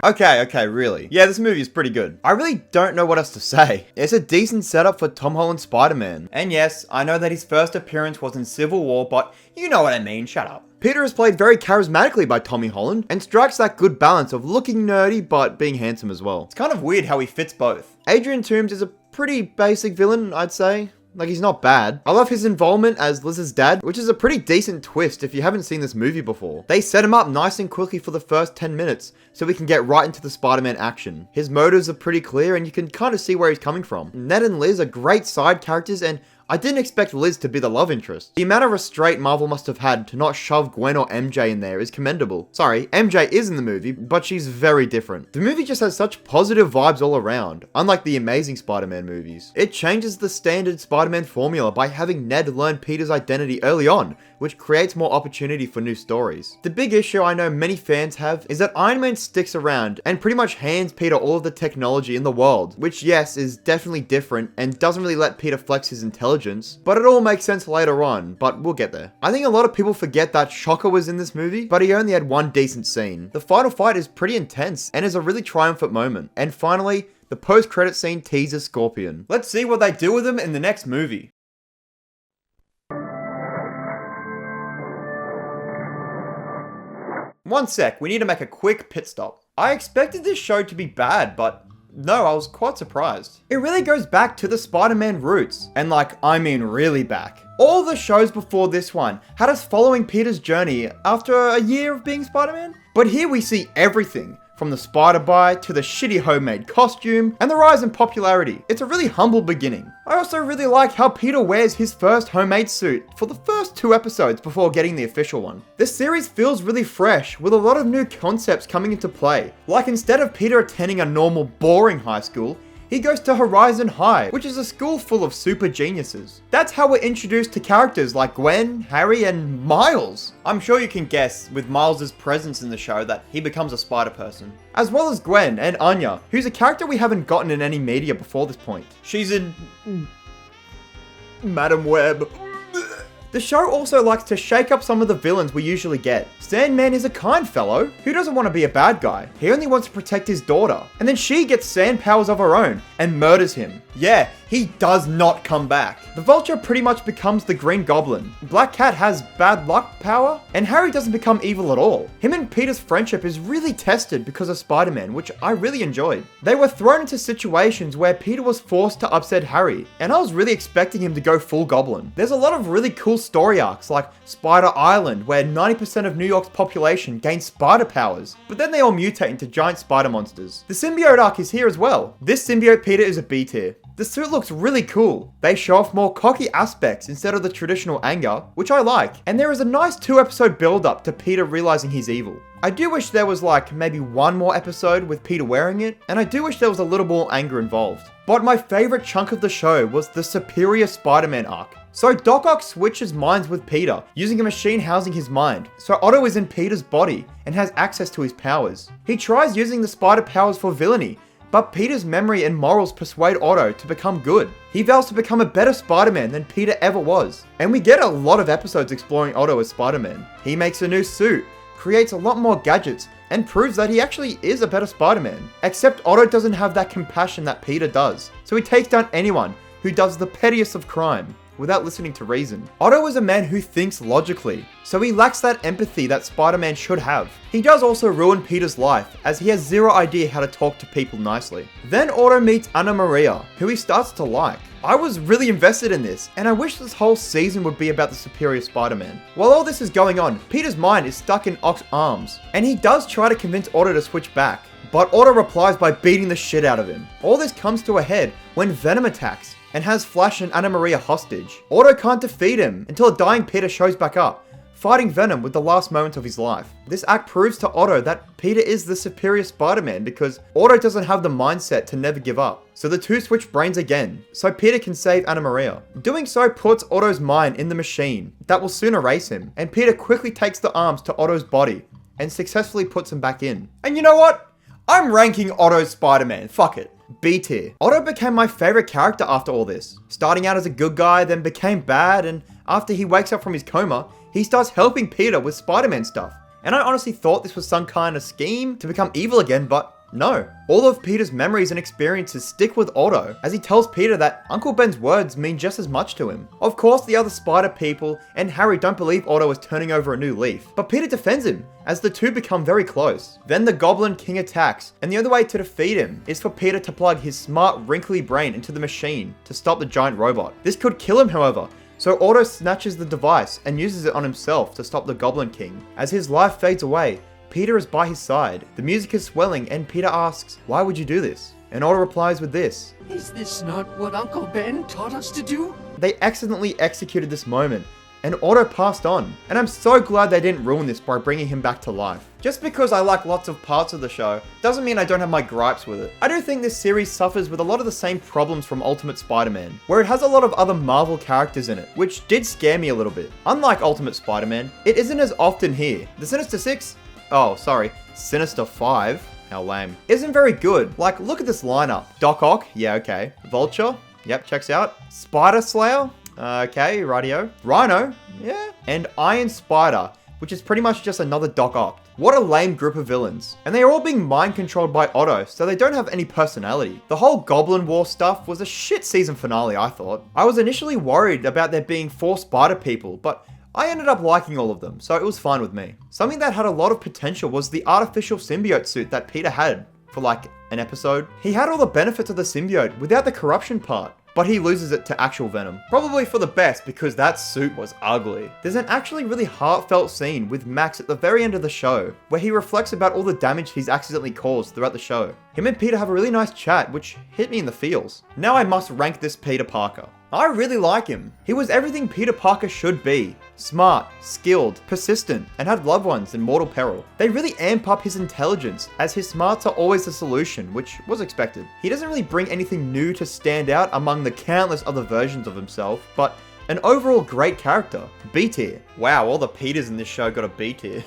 Okay, really. Yeah, this movie is pretty good. I really don't know what else to say. It's a decent setup for Tom Holland's Spider-Man. And yes, I know that his first appearance was in Civil War, but you know what I mean, shut up. Peter is played very charismatically by Tommy Holland, and strikes that good balance of looking nerdy, but being handsome as well. It's kind of weird how he fits both. Adrian Toomes is a pretty basic villain, I'd say. Like, he's not bad. I love his involvement as Liz's dad, which is a pretty decent twist if you haven't seen this movie before. They set him up nice and quickly for the first 10 minutes, so we can get right into the Spider-Man action. His motives are pretty clear, and you can kind of see where he's coming from. Ned and Liz are great side characters, and I didn't expect Liz to be the love interest. The amount of restraint Marvel must have had to not shove Gwen or MJ in there is commendable. Sorry, MJ is in the movie, but she's very different. The movie just has such positive vibes all around, unlike the Amazing Spider-Man movies. It changes the standard Spider-Man formula by having Ned learn Peter's identity early on, which creates more opportunity for new stories. The big issue I know many fans have is that Iron Man sticks around and pretty much hands Peter all of the technology in the world, which yes, is definitely different and doesn't really let Peter flex his intelligence, but it all makes sense later on, but we'll get there. I think a lot of people forget that Shocker was in this movie, but he only had one decent scene. The final fight is pretty intense and is a really triumphant moment. And finally, the post-credit scene teases Scorpion. Let's see what they do with him in the next movie. One sec, we need to make a quick pit stop. I expected this show to be bad, but no, I was quite surprised. It really goes back to the Spider-Man roots, and like, I mean really back. All the shows before this one had us following Peter's journey after a year of being Spider-Man. But here we see everything, from the spider bite to the shitty homemade costume and the rise in popularity. It's a really humble beginning. I also really like how Peter wears his first homemade suit for the first 2 episodes before getting the official one. This series feels really fresh with a lot of new concepts coming into play. Like instead of Peter attending a normal boring high school, he goes to Horizon High, which is a school full of super geniuses. That's how we're introduced to characters like Gwen, Harry, and Miles. I'm sure you can guess, with Miles' presence in the show, that he becomes a Spider-Person. As well as Gwen and Anya, who's a character we haven't gotten in any media before this point. She's in Madam Web. The show also likes to shake up some of the villains we usually get. Sandman is a kind fellow who doesn't want to be a bad guy. He only wants to protect his daughter. And then she gets sand powers of her own and murders him. Yeah, he does not come back. The Vulture pretty much becomes the Green Goblin. Black Cat has bad luck power, and Harry doesn't become evil at all. Him and Peter's friendship is really tested because of Spider-Man, which I really enjoyed. They were thrown into situations where Peter was forced to upset Harry, and I was really expecting him to go full Goblin. There's a lot of really cool story arcs like Spider Island, where 90% of New York's population gains spider powers, but then they all mutate into giant spider monsters. The symbiote arc is here as well. This symbiote Peter is a B tier. The suit looks really cool. They show off more cocky aspects instead of the traditional anger, which I like. And there is a nice 2-episode build up to Peter realizing he's evil. I do wish there was like maybe one more episode with Peter wearing it, and I do wish there was a little more anger involved. But my favorite chunk of the show was the Superior Spider-Man arc. So Doc Ock switches minds with Peter, using a machine housing his mind. So Otto is in Peter's body and has access to his powers. He tries using the spider powers for villainy, but Peter's memory and morals persuade Otto to become good. He vows to become a better Spider-Man than Peter ever was. And we get a lot of episodes exploring Otto as Spider-Man. He makes a new suit, creates a lot more gadgets, and proves that he actually is a better Spider-Man. Except Otto doesn't have that compassion that Peter does. So he takes down anyone who does the pettiest of crime. without listening to reason. Otto is a man who thinks logically, so he lacks that empathy that Spider-Man should have. He does also ruin Peter's life, as he has zero idea how to talk to people nicely. Then Otto meets Anna Maria, who he starts to like. I was really invested in this, and I wish this whole season would be about the superior Spider-Man. While all this is going on, Peter's mind is stuck in Ock's arms, and he does try to convince Otto to switch back, but Otto replies by beating the shit out of him. All this comes to a head when Venom attacks, and has Flash and Anna Maria hostage. Otto can't defeat him until a dying Peter shows back up, fighting Venom with the last moment of his life. This act proves to Otto that Peter is the superior Spider-Man because Otto doesn't have the mindset to never give up. So the two switch brains again, so Peter can save Anna Maria. Doing so puts Otto's mind in the machine that will soon erase him, and Peter quickly takes the arms to Otto's body and successfully puts him back in. And you know what? I'm ranking Otto's Spider-Man, fuck it. B tier. Otto became my favorite character after all this. Starting out as a good guy, then became bad, and after he wakes up from his coma, he starts helping Peter with Spider-Man stuff. And I honestly thought this was some kind of scheme to become evil again, but no. All of Peter's memories and experiences stick with Otto, as he tells Peter that Uncle Ben's words mean just as much to him. Of course, the other Spider people and Harry don't believe Otto is turning over a new leaf, but Peter defends him, as the two become very close. Then the Goblin King attacks, and the only way to defeat him is for Peter to plug his smart, wrinkly brain into the machine to stop the giant robot. This could kill him, however, so Otto snatches the device and uses it on himself to stop the Goblin King. As his life fades away, Peter is by his side. The music is swelling and Peter asks, "Why would you do this?" And Otto replies with this, "Is this not what Uncle Ben taught us to do?" They accidentally executed this moment, and Otto passed on. And I'm so glad they didn't ruin this by bringing him back to life. Just because I like lots of parts of the show, doesn't mean I don't have my gripes with it. I do think this series suffers with a lot of the same problems from Ultimate Spider-Man, where it has a lot of other Marvel characters in it, which did scare me a little bit. Unlike Ultimate Spider-Man, it isn't as often here. The Sinister Six? Oh, sorry, Sinister 5? How lame. Isn't very good. Like, look at this lineup. Doc Ock? Yeah, okay. Vulture? Yep, checks out. Spider Slayer? Okay, radio. Rhino? Yeah. And Iron Spider, which is pretty much just another Doc Ock. What a lame group of villains. And they are all being mind controlled by Otto, so they don't have any personality. The whole Goblin War stuff was a shit season finale, I thought. I was initially worried about there being 4 Spider people, but I ended up liking all of them, so it was fine with me. Something that had a lot of potential was the artificial symbiote suit that Peter had for like an episode. He had all the benefits of the symbiote without the corruption part, but he loses it to actual Venom. Probably for the best because that suit was ugly. There's an actually really heartfelt scene with Max at the very end of the show, where he reflects about all the damage he's accidentally caused throughout the show. Him and Peter have a really nice chat, which hit me in the feels. Now I must rank this Peter Parker. I really like him. He was everything Peter Parker should be. Smart, skilled, persistent, and had loved ones in mortal peril. They really amp up his intelligence, as his smarts are always the solution, which was expected. He doesn't really bring anything new to stand out among the countless other versions of himself, but an overall great character. B tier. Wow, all the Peters in this show got a B tier.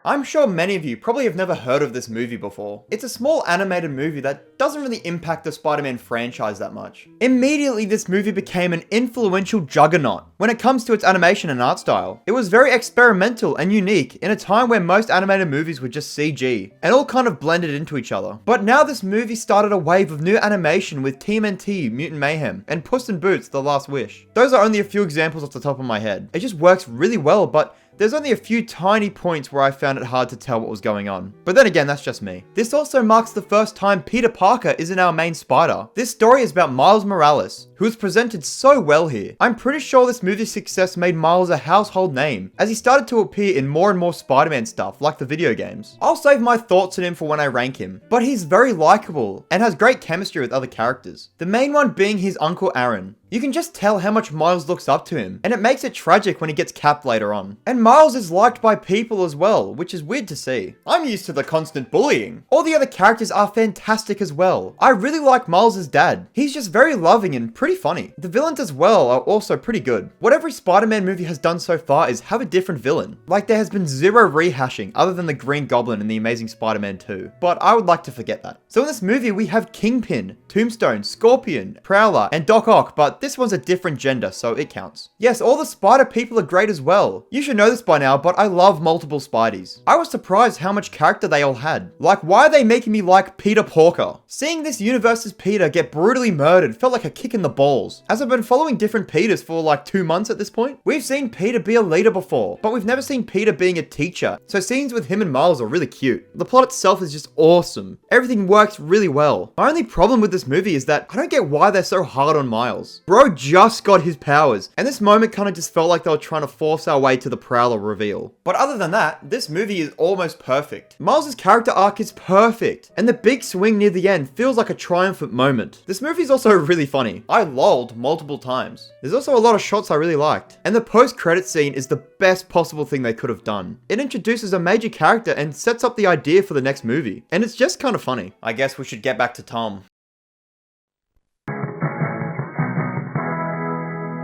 I'm sure many of you probably have never heard of this movie before. It's a small animated movie that doesn't really impact the Spider-Man franchise that much. Immediately, this movie became an influential juggernaut when it comes to its animation and art style. It was very experimental and unique in a time where most animated movies were just CG and all kind of blended into each other. But now this movie started a wave of new animation with TMNT, Mutant Mayhem, and Puss in Boots, The Last Wish. Those are only a few examples off the top of my head. It just works really well, but there's only a few tiny points where I found it hard to tell what was going on. But then again, that's just me. This also marks the first time Peter Parker isn't our main Spider. This story is about Miles Morales, who is presented so well here. I'm pretty sure this movie's success made Miles a household name, as he started to appear in more and more Spider-Man stuff, like the video games. I'll save my thoughts on him for when I rank him, but he's very likable and has great chemistry with other characters. The main one being his Uncle Aaron. You can just tell how much Miles looks up to him, and it makes it tragic when he gets capped later on. And Miles is liked by people as well, which is weird to see. I'm used to the constant bullying. All the other characters are fantastic as well. I really like Miles' dad. He's just very loving and pretty funny. The villains as well are also pretty good. What every Spider-Man movie has done so far is have a different villain. Like there has been zero rehashing other than the Green Goblin in The Amazing Spider-Man 2. But I would like to forget that. So in this movie we have Kingpin, Tombstone, Scorpion, Prowler, and Doc Ock, but but this one's a different gender, so it counts. Yes, all the spider people are great as well. You should know this by now, but I love multiple Spideys. I was surprised how much character they all had. Like, why are they making me like Peter Porker? Seeing this universe's Peter get brutally murdered felt like a kick in the balls, as I've been following different Peters for like 2 months at this point. We've seen Peter be a leader before, but we've never seen Peter being a teacher, so scenes with him and Miles are really cute. The plot itself is just awesome. Everything works really well. My only problem with this movie is that I don't get why they're so hard on Miles. Bro just got his powers, and this moment kind of just felt like they were trying to force our way to the Prowler reveal. But other than that, this movie is almost perfect. Miles' character arc is perfect, and the big swing near the end feels like a triumphant moment. This movie is also really funny. I lolled multiple times. There's also a lot of shots I really liked, and the post-credit scene is the best possible thing they could have done. It introduces a major character and sets up the idea for the next movie, and it's just kind of funny. I guess we should get back to Tom.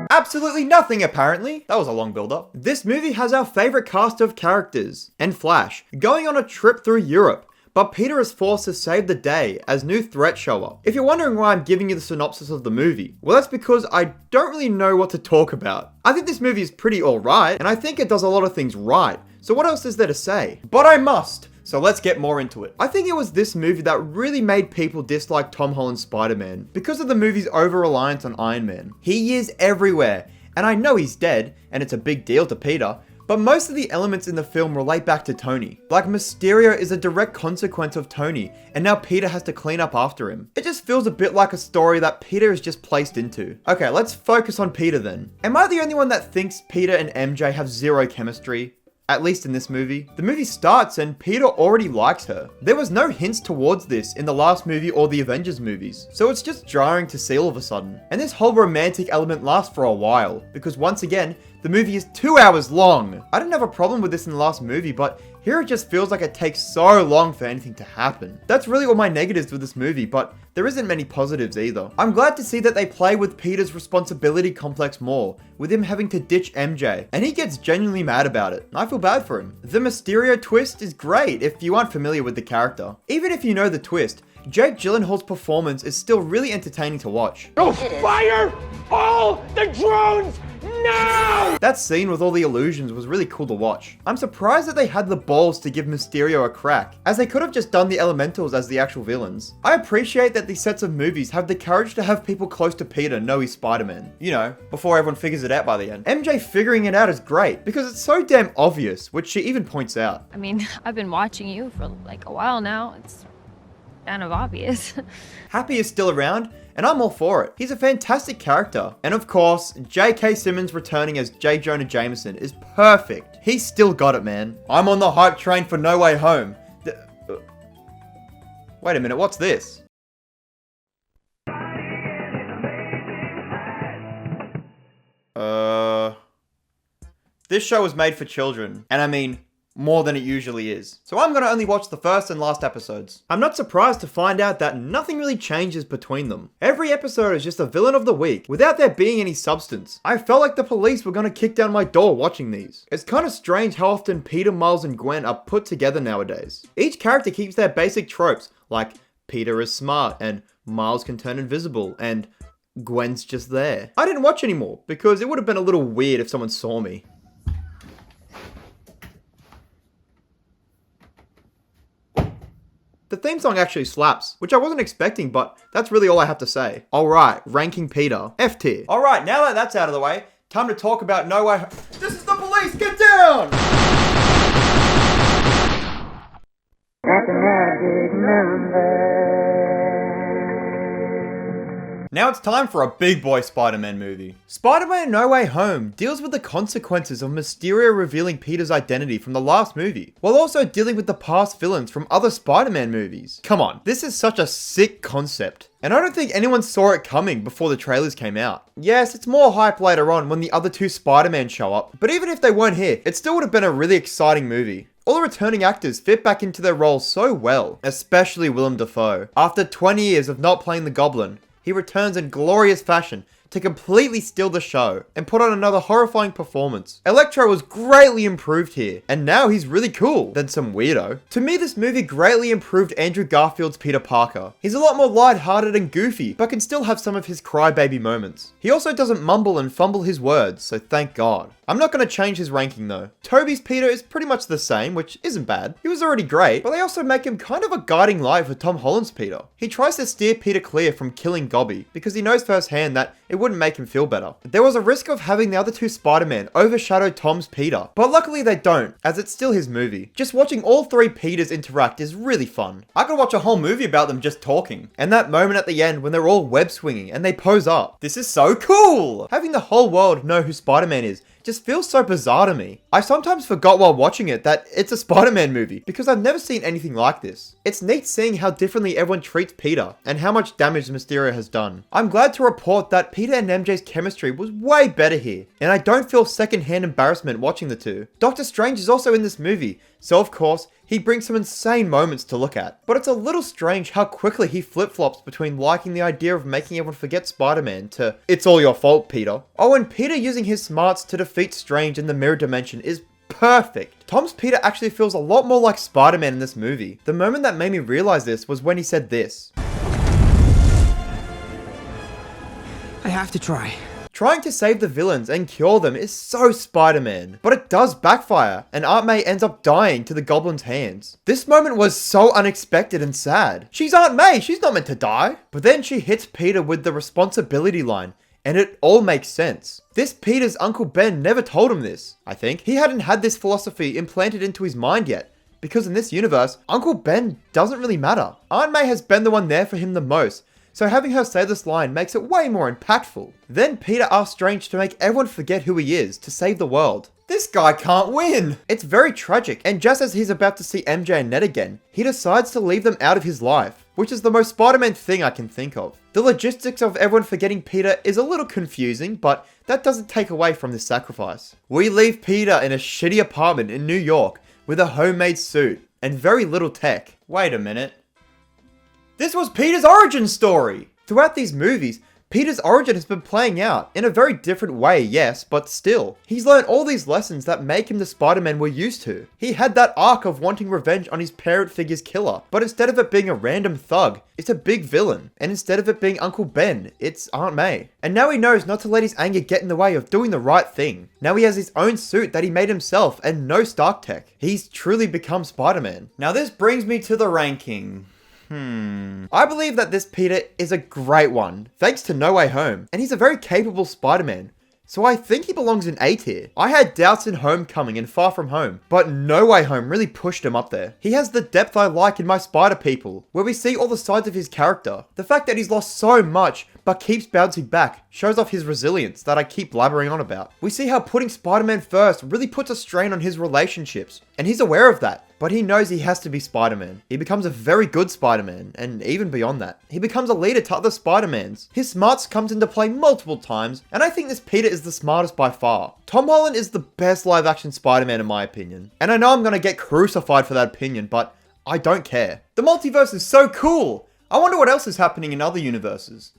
Absolutely nothing, apparently. That was a long build-up. This movie has our favorite cast of characters, and Flash, going on a trip through Europe. But Peter is forced to save the day as new threats show up. If you're wondering why I'm giving you the synopsis of the movie, well, that's because I don't really know what to talk about. I think this movie is pretty alright, and I think it does a lot of things right. So what else is there to say? But I must! So let's get more into it. I think it was this movie that really made people dislike Tom Holland's Spider-Man because of the movie's over-reliance on Iron Man. He is everywhere, and I know he's dead, and it's a big deal to Peter, but most of the elements in the film relate back to Tony. Like Mysterio is a direct consequence of Tony, and now Peter has to clean up after him. It just feels a bit like a story that Peter is just placed into. Okay, let's focus on Peter then. Am I the only one that thinks Peter and MJ have zero chemistry? At least in this movie. The movie starts and Peter already likes her. There was no hints towards this in the last movie or the Avengers movies, so it's just jarring to see all of a sudden. And this whole romantic element lasts for a while, because once again, the movie is 2 hours long. I didn't have a problem with this in the last movie, but here it just feels like it takes so long for anything to happen. That's really all my negatives with this movie, but there isn't many positives either. I'm glad to see that they play with Peter's responsibility complex more, with him having to ditch MJ, and he gets genuinely mad about it. I feel bad for him. The Mysterio twist is great if you aren't familiar with the character. Even if you know the twist, Jake Gyllenhaal's performance is still really entertaining to watch. Oh, fire all the drones now! That scene with all the illusions was really cool to watch. I'm surprised that they had the balls to give Mysterio a crack, as they could have just done the Elementals as the actual villains. I appreciate that these sets of movies have the courage to have people close to Peter know he's Spider-Man. You know, before everyone figures it out by the end. MJ figuring it out is great, because it's so damn obvious, which she even points out. I mean, I've been watching you for like a while now. It's kind of obvious. Happy is still around, and I'm all for it. He's a fantastic character. And of course, J.K. Simmons returning as J. Jonah Jameson is perfect. He's still got it, man. I'm on the hype train for No Way Home. Wait a minute, what's this? This show was made for children, and I mean, more than it usually is. So I'm gonna only watch the first and last episodes. I'm not surprised to find out that nothing really changes between them. Every episode is just a villain of the week, without there being any substance. I felt like the police were gonna kick down my door watching these. It's kind of strange how often Peter, Miles, and Gwen are put together nowadays. Each character keeps their basic tropes, like Peter is smart, and Miles can turn invisible, and Gwen's just there. I didn't watch anymore, because it would have been a little weird if someone saw me. The theme song actually slaps, which I wasn't expecting, but that's really all I have to say. Alright, ranking Peter. F tier. Alright, now that that's out of the way, time to talk about No Way Home. This is the police! Get down! That's a magic number. Now it's time for a big boy Spider-Man movie. Spider-Man No Way Home deals with the consequences of Mysterio revealing Peter's identity from the last movie, while also dealing with the past villains from other Spider-Man movies. Come on, this is such a sick concept. And I don't think anyone saw it coming before the trailers came out. Yes, it's more hype later on when the other two Spider-Man show up, but even if they weren't here, it still would have been a really exciting movie. All the returning actors fit back into their roles so well, especially Willem Dafoe. After 20 years of not playing the Goblin, he returns in glorious fashion to to completely steal the show and put on another horrifying performance. Electro was greatly improved here, and now he's really cool than some weirdo. To me, this movie greatly improved Andrew Garfield's Peter Parker. He's a lot more lighthearted and goofy, but can still have some of his crybaby moments. He also doesn't mumble and fumble his words, so thank God. I'm not going to change his ranking though. Tobey's Peter is pretty much the same, which isn't bad. He was already great, but they also make him kind of a guiding light for Tom Holland's Peter. He tries to steer Peter clear from killing Gobby, because he knows firsthand that it wouldn't make him feel better. There was a risk of having the other two Spider-Man overshadow Tom's Peter, but luckily they don't, as it's still his movie. Just watching all three Peters interact is really fun. I could watch a whole movie about them just talking. And that moment at the end when they're all web swinging and they pose up. This is so cool! Having the whole world know who Spider-Man is just feels so bizarre to me. I sometimes forgot while watching it that it's a Spider-Man movie because I've never seen anything like this. It's neat seeing how differently everyone treats Peter and how much damage Mysterio has done. I'm glad to report that Peter and MJ's chemistry was way better here, and I don't feel secondhand embarrassment watching the two. Doctor Strange is also in this movie, so of course, he brings some insane moments to look at. But it's a little strange how quickly he flip-flops between liking the idea of making everyone forget Spider-Man to, it's all your fault, Peter. Oh, and Peter using his smarts to defeat Strange in the mirror dimension is perfect. Tom's Peter actually feels a lot more like Spider-Man in this movie. The moment that made me realize this was when he said this. I have to try. Trying to save the villains and cure them is so Spider-Man, but it does backfire, and Aunt May ends up dying to the Goblin's hands. This moment was so unexpected and sad. She's Aunt May, she's not meant to die. But then she hits Peter with the responsibility line, and it all makes sense. This Peter's Uncle Ben never told him this, I think. He hadn't had this philosophy implanted into his mind yet, because in this universe, Uncle Ben doesn't really matter. Aunt May has been the one there for him the most, so having her say this line makes it way more impactful. Then Peter asks Strange to make everyone forget who he is to save the world. This guy can't win! It's very tragic, and just as he's about to see MJ and Ned again, he decides to leave them out of his life, which is the most Spider-Man thing I can think of. The logistics of everyone forgetting Peter is a little confusing, but that doesn't take away from this sacrifice. We leave Peter in a shitty apartment in New York with a homemade suit and very little tech. Wait a minute. This was Peter's origin story! Throughout these movies, Peter's origin has been playing out in a very different way, yes, but still. He's learned all these lessons that make him the Spider-Man we're used to. He had that arc of wanting revenge on his parent figure's killer, but instead of it being a random thug, it's a big villain. And instead of it being Uncle Ben, it's Aunt May. And now he knows not to let his anger get in the way of doing the right thing. Now he has his own suit that he made himself and no Stark tech. He's truly become Spider-Man. Now this brings me to the ranking. I believe that this Peter is a great one, thanks to No Way Home, and he's a very capable Spider-Man, so I think he belongs in A tier. I had doubts in Homecoming and Far From Home, but No Way Home really pushed him up there. He has the depth I like in my Spider People, where we see all the sides of his character. The fact that he's lost so much, but keeps bouncing back, shows off his resilience that I keep blabbering on about. We see how putting Spider-Man first really puts a strain on his relationships, and he's aware of that. But he knows he has to be Spider-Man. He becomes a very good Spider-Man, and even beyond that. He becomes a leader to other Spider-Mans. His smarts comes into play multiple times, and I think this Peter is the smartest by far. Tom Holland is the best live-action Spider-Man in my opinion. And I know I'm gonna get crucified for that opinion, but I don't care. The multiverse is so cool! I wonder what else is happening in other universes.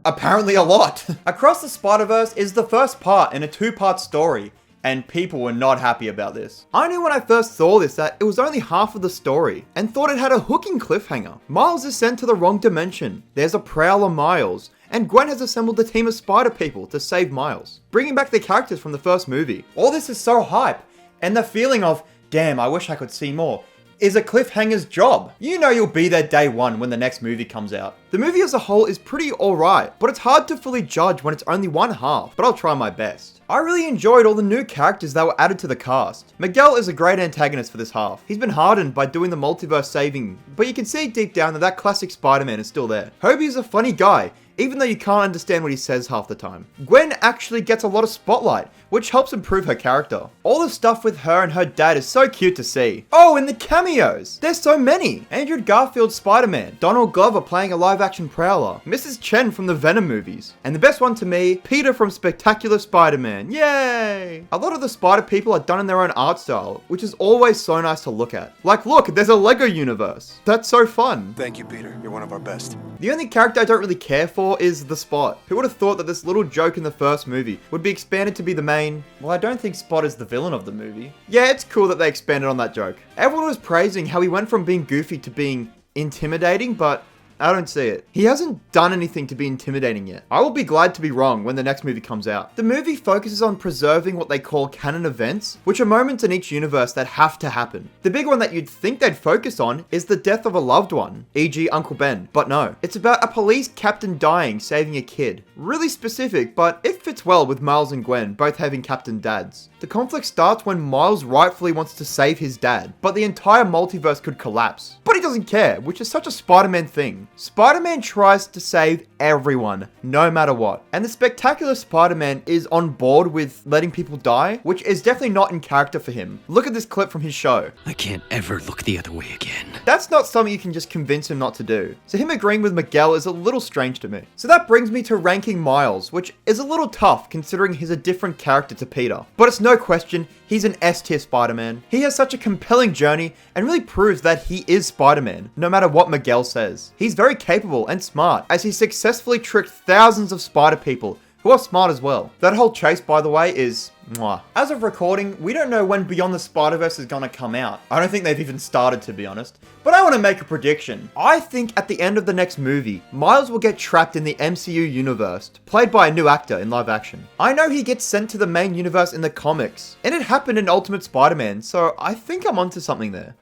Apparently a lot. Across the Spiderverse is the first part in a two-part story, and people were not happy about this. I knew when I first saw this that it was only half of the story, and thought it had a hooking cliffhanger. Miles is sent to the wrong dimension, there's a Prowler Miles, and Gwen has assembled a team of Spider People to save Miles, bringing back the characters from the first movie. All this is so hype, and the feeling of, damn, I wish I could see more, is a cliffhanger's job. You know you'll be there day one when the next movie comes out. The movie as a whole is pretty alright, but it's hard to fully judge when it's only one half, but I'll try my best. I really enjoyed all the new characters that were added to the cast. Miguel is a great antagonist for this half. He's been hardened by doing the multiverse saving, but you can see deep down that classic Spider-Man is still there. Hobie is a funny guy, even though you can't understand what he says half the time. Gwen actually gets a lot of spotlight, which helps improve her character. All the stuff with her and her dad is so cute to see. Oh, and the cameos! There's so many! Andrew Garfield's Spider-Man, Donald Glover playing a live-action Prowler, Mrs. Chen from the Venom movies, and the best one to me, Peter from Spectacular Spider-Man. Yay! A lot of the Spider people are done in their own art style, which is always so nice to look at. Like, look, there's a Lego universe. That's so fun. Thank you, Peter. You're one of our best. The only character I don't really care for is the Spot. Who would have thought that this little joke in the first movie would be expanded to be the main? Well, I don't think Spot is the villain of the movie. Yeah, it's cool that they expanded on that joke. Everyone was praising how he went from being goofy to being intimidating, but I don't see it. He hasn't done anything to be intimidating yet. I will be glad to be wrong when the next movie comes out. The movie focuses on preserving what they call canon events, which are moments in each universe that have to happen. The big one that you'd think they'd focus on is the death of a loved one, e.g. Uncle Ben. But no, it's about a police captain dying saving a kid. Really specific, but it fits well with Miles and Gwen both having captain dads. The conflict starts when Miles rightfully wants to save his dad, but the entire multiverse could collapse. But he doesn't care, which is such a Spider-Man thing. Spider-Man tries to save everyone, no matter what. And the Spectacular Spider-Man is on board with letting people die, which is definitely not in character for him. Look at this clip from his show. I can't ever look the other way again. That's not something you can just convince him not to do. So him agreeing with Miguel is a little strange to me. So that brings me to ranking Miles, which is a little tough considering he's a different character to Peter. But it's no question, he's an S-tier Spider-Man. He has such a compelling journey and really proves that he is Spider-Man, no matter what Miguel says. He's very capable and smart, as he successfully tricked thousands of spider people who are smart as well. That whole chase, by the way, is mwah. As of recording, we don't know when Beyond the Spider-Verse is gonna come out. I don't think they've even started, to be honest. But I want to make a prediction. I think at the end of the next movie, Miles will get trapped in the MCU universe, played by a new actor in live action. I know he gets sent to the main universe in the comics, and it happened in Ultimate Spider-Man, so I think I'm onto something there.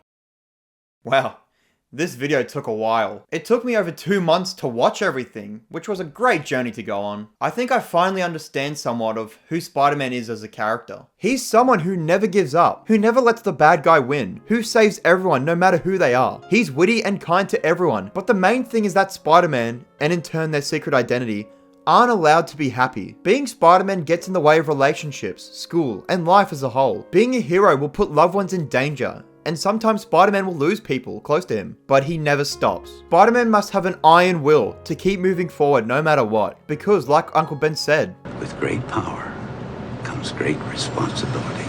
Wow. This video took a while. It took me over 2 months to watch everything, which was a great journey to go on. I think I finally understand somewhat of who Spider-Man is as a character. He's someone who never gives up, who never lets the bad guy win, who saves everyone no matter who they are. He's witty and kind to everyone, but the main thing is that Spider-Man, and in turn their secret identity, aren't allowed to be happy. Being Spider-Man gets in the way of relationships, school, and life as a whole. Being a hero will put loved ones in danger, and sometimes Spider-Man will lose people close to him, but he never stops. Spider-Man must have an iron will to keep moving forward no matter what, because like Uncle Ben said, with great power comes great responsibility.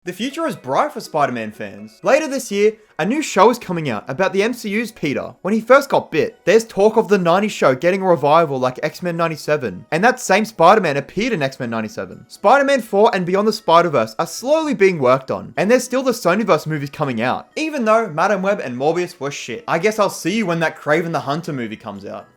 The future is bright for Spider-Man fans. Later this year, a new show is coming out about the MCU's Peter when he first got bit. There's talk of the 90s show getting a revival like X-Men 97, and that same Spider-Man appeared in X-Men 97. Spider-Man 4 and Beyond the Spider-Verse are slowly being worked on, and there's still the Sonyverse movies coming out, even though Madam Web and Morbius were shit. I guess I'll see you when that Kraven the Hunter movie comes out.